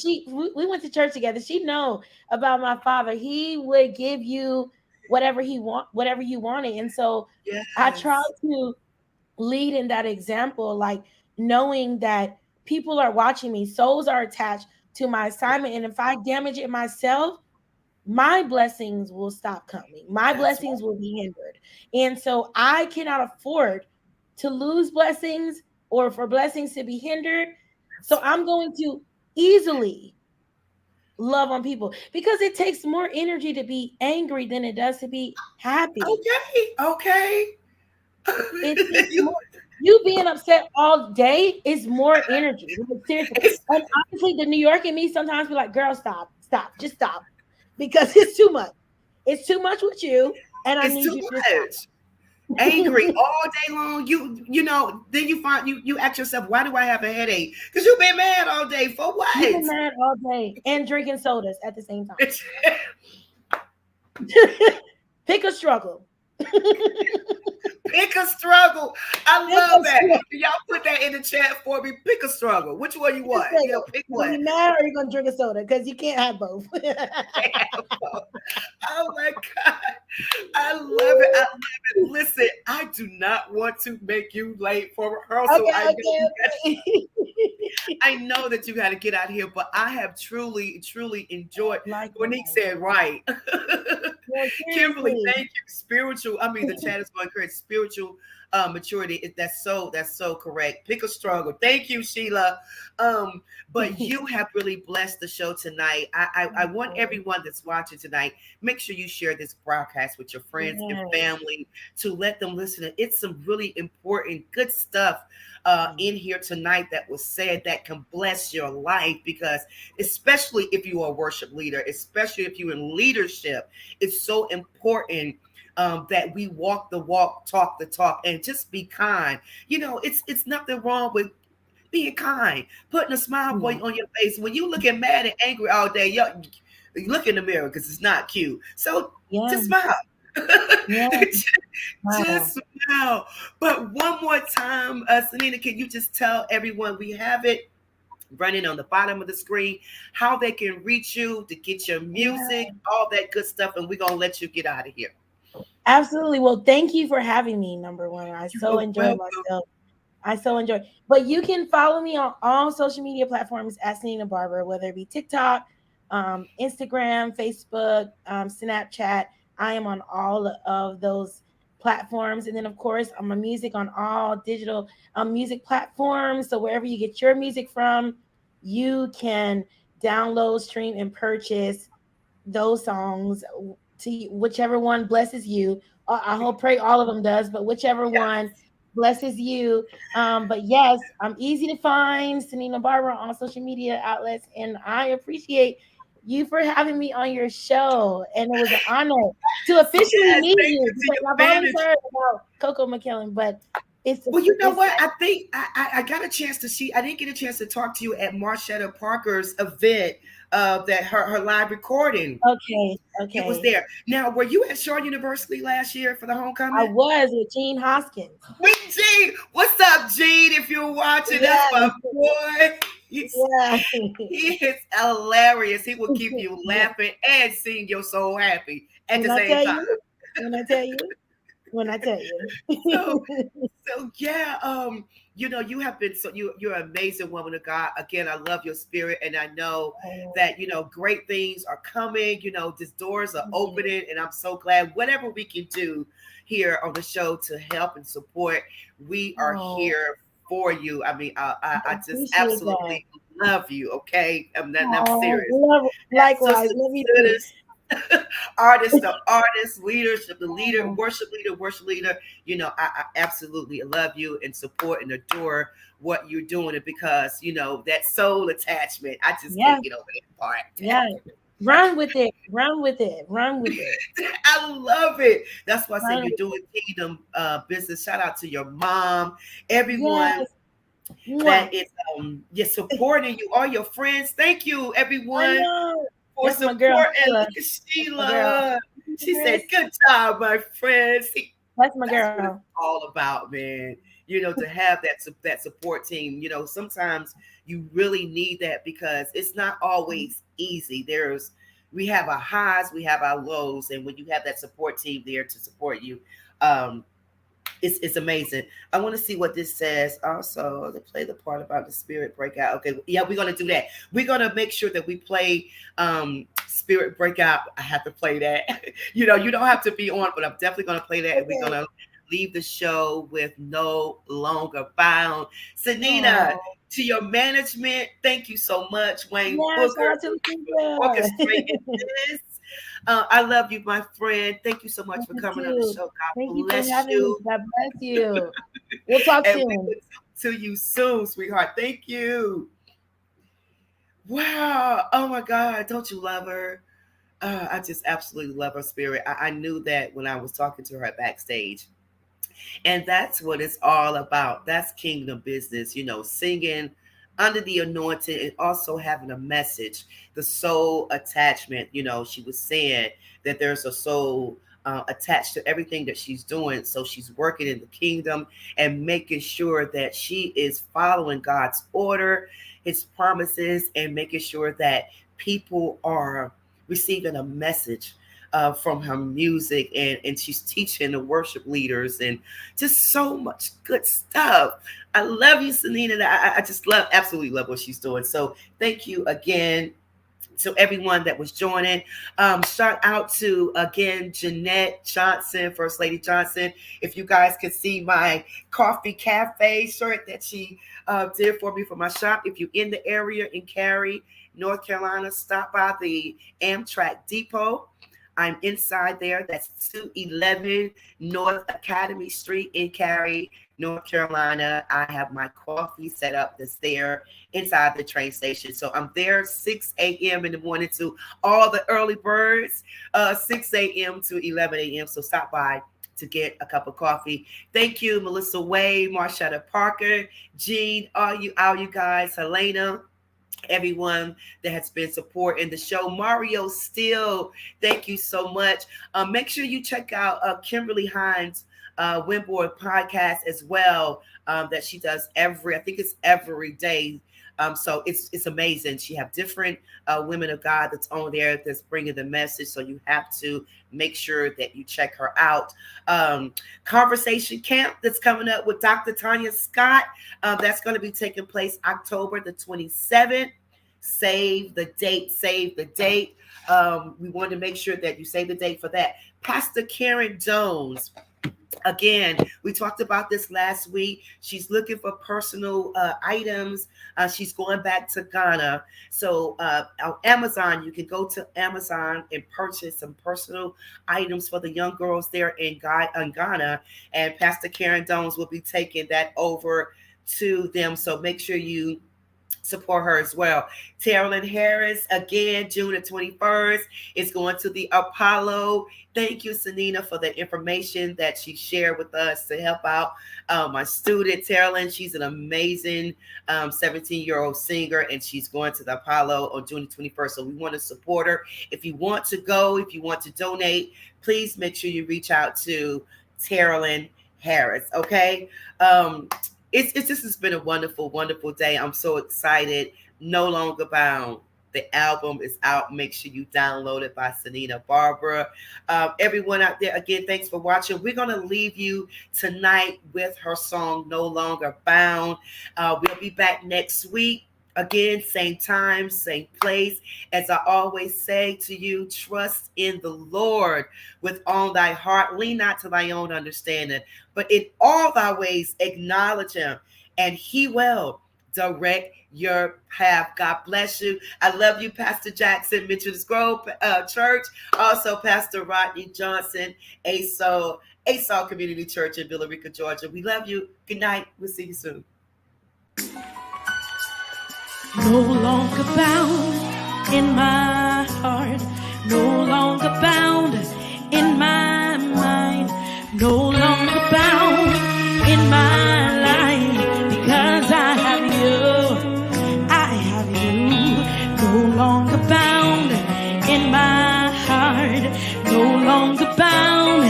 we went to church together. She know about my father. He would give you whatever you wanted. And so I try Yes. to lead in that example, like knowing that people are watching me, souls are attached to my assignment. And if I damage it myself, my blessings will stop coming. My That's blessings will be hindered. And so I cannot afford to lose blessings or for blessings to be hindered. So I'm going to easily love on people because it takes more energy to be angry than it does to be happy. okay. Okay. It takes You, more. You being upset all day is more energy. Like, seriously. it's, And honestly, the New York and me sometimes be like, girl, stop, just stop. Because it's too much. It's too much with you, and I it's need too you to much. stop. Angry all day long. You know, then you find you ask yourself, why do I have a headache? Because you've been mad all day for You've what? been mad all day and drinking sodas at the same time. Pick a struggle. Pick a struggle. I Pick love a that. struggle. Y'all put that in the chat for me. Pick a struggle. Which one you Pick a want? You know, struggle. pick You gonna one. be mad or you gonna drink a soda? Because you can't have both. Oh my God. I love it. I love it. Listen, I do not want to make you late for rehearsal. Okay, I know that you got to get out here, but I have truly, truly enjoyed. Monique Likewise. said, right. No, Kimberly, seriously. thank you. Spiritual. I mean, the chat is going to encourage spiritual maturity. That's so correct. Pick a struggle. Thank you, Sheila. But you have really blessed the show tonight. I want everyone that's watching tonight, make sure you share this broadcast with your friends and Yes. family to let them listen. It's some really important, good stuff in here tonight that was said that can bless your life, because especially if you are a worship leader, especially if you're in leadership, it's so important that we walk the walk, talk the talk, and just be kind. You know, it's nothing wrong with being kind, putting a smile Yeah. on your face. When you looking mad and angry all day, you look in the mirror because it's not cute. So Yeah. just smile. Yeah. just, Wow. just smile. But one more time, Selena, can you just tell everyone we have it running on the bottom of the screen, how they can reach you to get your Yeah. music, all that good stuff, and we're gonna let you get out of here. Absolutely. Well, thank you for having me, number one. I You so are enjoyed welcome. myself. I so enjoy. But you can follow me on all social media platforms at Selena Barber, whether it be TikTok, Instagram, Facebook, Snapchat. I am on all of those platforms. And then, of course, I'm a music on all digital music platforms. So wherever you get your music from, you can download, stream, and purchase those songs to whichever one blesses you. I hope pray all of them does, but whichever one blesses you. But yes, I'm easy to find, Selena Barber on social media outlets, and I appreciate you for having me on your show. And it was an honor to officially Yes, meet thank you you to because your I've always vantage. heard about Coco McMillan, but it's Well, you know it's what? I think I got a chance to see. I didn't get a chance to talk to you at Marshetta Parker's event that her live recording. Okay. It was Okay. there. Now, were you at Shaw University last year for the I homecoming? was with Gene Hoskins. Meet Gene. What's up, Gene? If you're watching, that's Yeah. my boy. Yeah. He is hilarious. He will keep you laughing and sing your soul happy at the When I same tell time. you, when I tell you, when I tell you. So, so yeah, you have been you're an amazing woman of God. Again, I love your spirit, and I know that great things are coming. These doors are opening, and I'm so glad. Whatever we can do here on the show to help and support, we are here for you. I mean, I just appreciate that. absolutely love you. Okay, I'm Oh, serious. likewise, Sister love you to too. this artist to artist, leadership, the leader, Oh, worship leader. I absolutely love you and support and adore what you're doing. And because, that soul attachment, I just yeah, can't get over that part. yeah. Run with it. Run with it. Run with it. I love it. That's why I say Run you're with doing kingdom business. Shout out to your mom, it. everyone Yes. Mwah. that is you're supporting you, all your friends. Thank you, I everyone, know. for That's my girl, support. And Sheila. look at My girl. Sheila. She Chris. said, "Good job, my friend." See, That's my that's what it's girl. all about, man. To have that support team. Sometimes you really need that because it's not always easy. We have our highs, we have our lows, and when you have that support team there to support you, um, it's amazing. I want to see what this says. Also, to play the part about the spirit breakout. Okay, yeah, we're gonna do that. We're gonna make sure that we play spirit breakout. I have to play that. You don't have to be on, but I'm definitely gonna play that, and we're gonna leave the show with No Longer Bound. Sanina, Oh. to your management, thank you so much. Wayne Yeah, shout Booker, out to orchestrating Lucinda. this. I love you, my friend. Thank you so much Thank for you coming on the too. show. God Thank you for bless having me. you. God bless you. We'll talk And we soon. will talk to you soon, sweetheart. Thank you. Wow. Oh my God. Don't you love her? I just absolutely love her spirit. I knew that when I was talking to her backstage. And that's what it's all about. That's kingdom business, singing under the anointing and also having a message, the soul attachment. She was saying that there's a soul attached to everything that she's doing. So she's working in the kingdom and making sure that she is following God's order, his promises, and making sure that people are receiving a message from her music, and she's teaching the worship leaders and just so much good stuff. I love you, Selena. I just absolutely love what she's doing. So thank you again to everyone that was joining. Shout out to, again, Jeanette Johnson, First Lady Johnson. If you guys could see my coffee cafe shirt that she did for me for my shop. If you're in the area in Cary, North Carolina, stop by the Amtrak Depot. I'm inside there. That's 211 North Academy Street in Cary, North Carolina. I have my coffee set up that's there inside the train station. So I'm there 6 a.m. in the morning to all the early birds, 6 a.m. to 11 a.m. So stop by to get a cup of coffee. Thank you, Melissa Wade, Marshetta Parker, Jean, all you guys, Helena, everyone that has been supporting the show. Mario Steele, thank you so much. Make sure you check out Kimberly Hines Winboard podcast as well, that she does I think it's every day. So it's amazing. She have different women of God that's on there that's bringing the message. So you have to make sure that you check her out. Conversation camp that's coming up with Dr. Tanya Scott. That's going to be taking place October the 27th. Save the date. Save the date. We want to make sure that you save the date for that. Pastor Karen Jones. Again, we talked about this last week. She's looking for personal items. She's going back to Ghana. So on Amazon, you can go to Amazon and purchase some personal items for the young girls there in Ghana. And Pastor Karen Jones will be taking that over to them. So make sure you support her as well. Terrellyn Harris, again, June the 21st, is going to the Apollo. Thank you, Sanina, for the information that she shared with us to help out my student, Terrellyn. She's an amazing 17-year-old singer, and she's going to the Apollo on June the 21st. So we want to support her. If you want to go, if you want to donate, please make sure you reach out to Terrellyn Harris, okay? It's just has been a wonderful, wonderful day. I'm so excited. No Longer Bound. The album is out. Make sure you download it by Sanina Barbara. Everyone out there, again, thanks for watching. We're going to leave you tonight with her song, No Longer Bound. We'll be back next week. Again, same time, same place. As I always say to you, trust in the Lord with all thy heart. Lean not to thy own understanding, but in all thy ways acknowledge him, and he will direct your path. God bless you. I love you, Pastor Jackson, Mitchell's Grove Church. Also, Pastor Rodney Johnson, ASO Community Church in Villa Rica, Georgia. We love you. Good night. We'll see you soon. No longer bound in my heart, no longer bound in my mind, no longer bound in my life, because I have you, no longer bound in my heart, no longer bound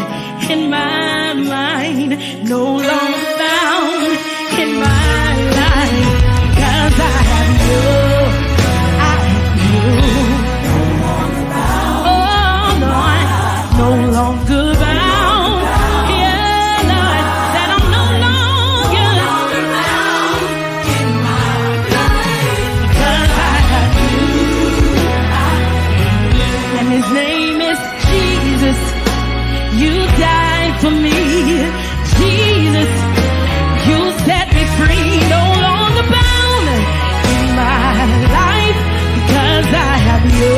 in my mind, no longer bound in my life. I have you, no longer bound. Yeah, Lord, that I'm no longer bound in my life, because I have you, and his name is Jesus. You died for me, Jesus. You set me free, no longer bound in my life, because I have you.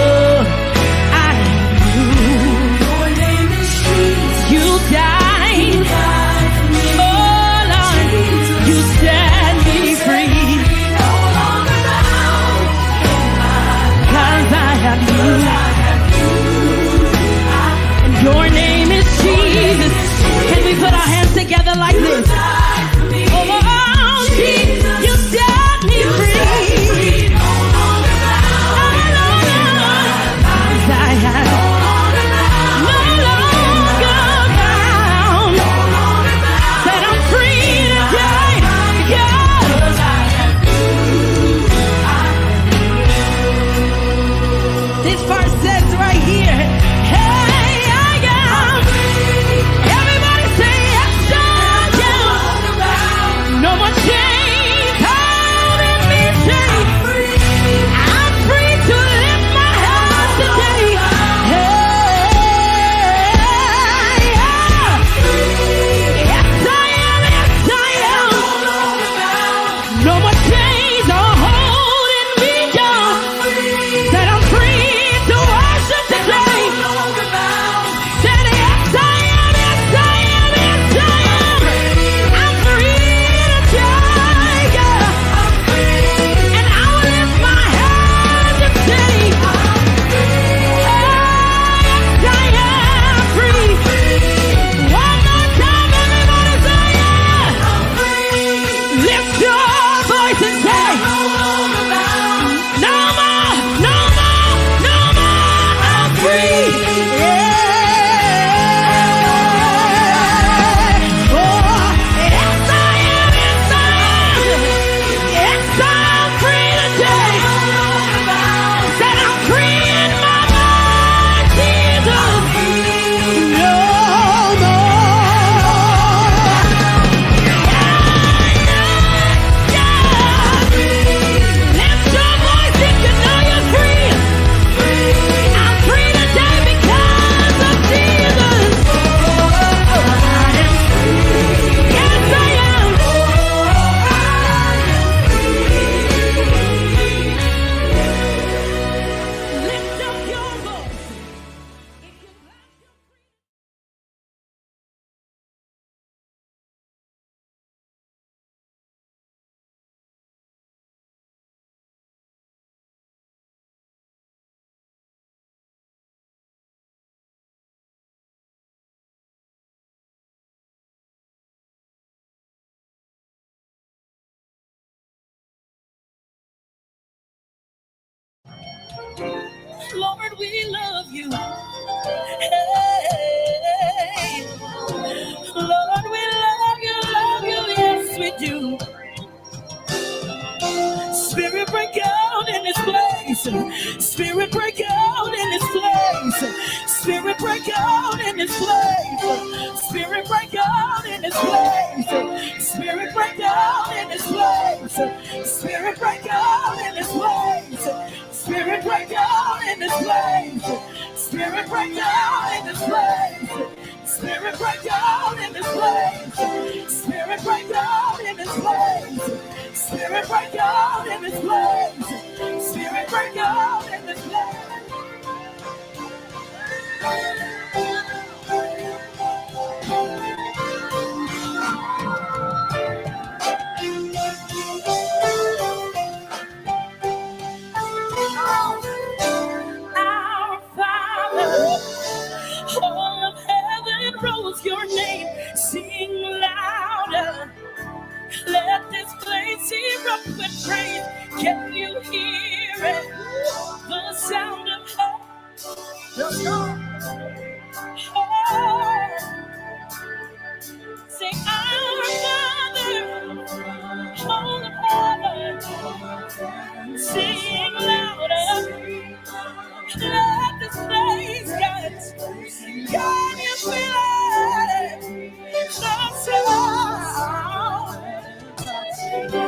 I have you. Your name is Jesus. You died. Oh Lord, you set me free. No longer bound in my life, because I have you. And your name is Jesus. Can we put our hands together like this? Oh, Jesus, you set me free. No longer bound. I have no longer bound. That I'm free today. Because I have you. This part says right here, hey, I am. Everybody say yes, I am. No more chains holding me tight. I'm free to lift my hands today. Hey, yeah. Yes, I am. Yes, I am. No more chains are holding me down. That I'm free to worship. Lord, we love you. Hey, Lord, we love you, yes we do. Spirit break out in this place. Spirit break out in this place. Spirit break out in this place. Spirit break out in this place. Spirit break out in this place. Spirit break out in this place. Spirit break out in this place. Spirit break out in this place. Spirit break out in this place. Spirit break out in this place. Spirit break out in this place. Spirit break out in this place. Our Father, all of heaven knows your name. Sing louder. Let this place erupt with praise. Can you hear it? The sound of hope. Let's go. Say, our Father, all of heaven, sing louder. Let this place, guys, can you feel it?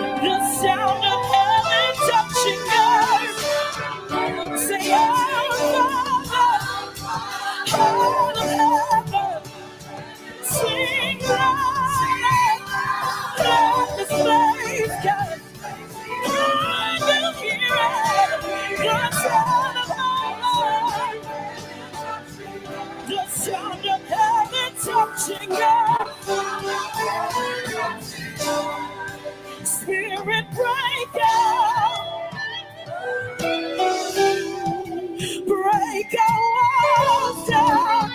The sound of heaven touching earth. Say, our Father, all of heaven, sing louder. Let this place, guys, can you hear it? The sound of heaven. The sound of heaven touching earth. Spirit break out. Break our walls down.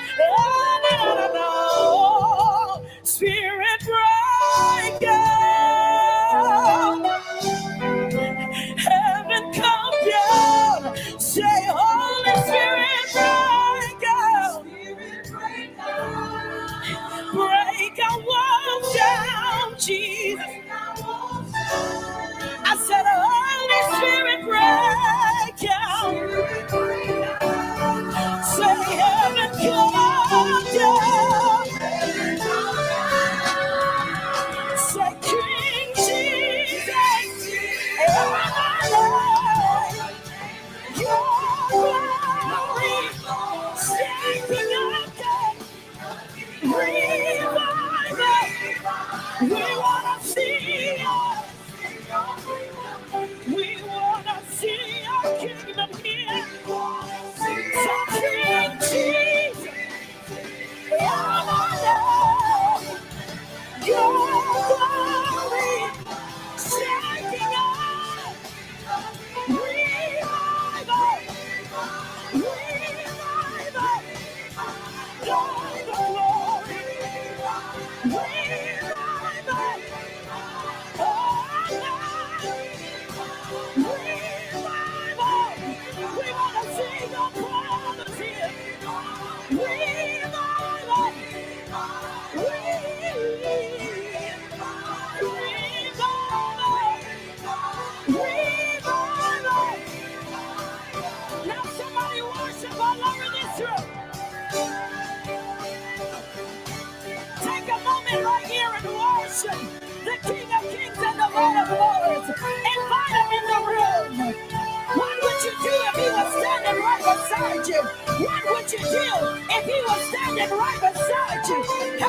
No. Spirit break out. Heaven come down. Say, Holy Spirit break out. Break our walls down, Jesus. I said, Holy Spirit break out. Say, heaven come down. Say, King Jesus, your glory, standing up, revive us. We want to see us. We want to see our kingdom here. So King Jesus, your glory, shaking us. Revive us. Revive us. Lord of glory. Revive us. We want to see your presence here. Revive us. Now somebody worship all over this room. Take a moment right here and worship the King of Kings and the Lord of Lords. Invite him in the room. What would you do if he was standing right beside you? What would you do if he was standing right beside you?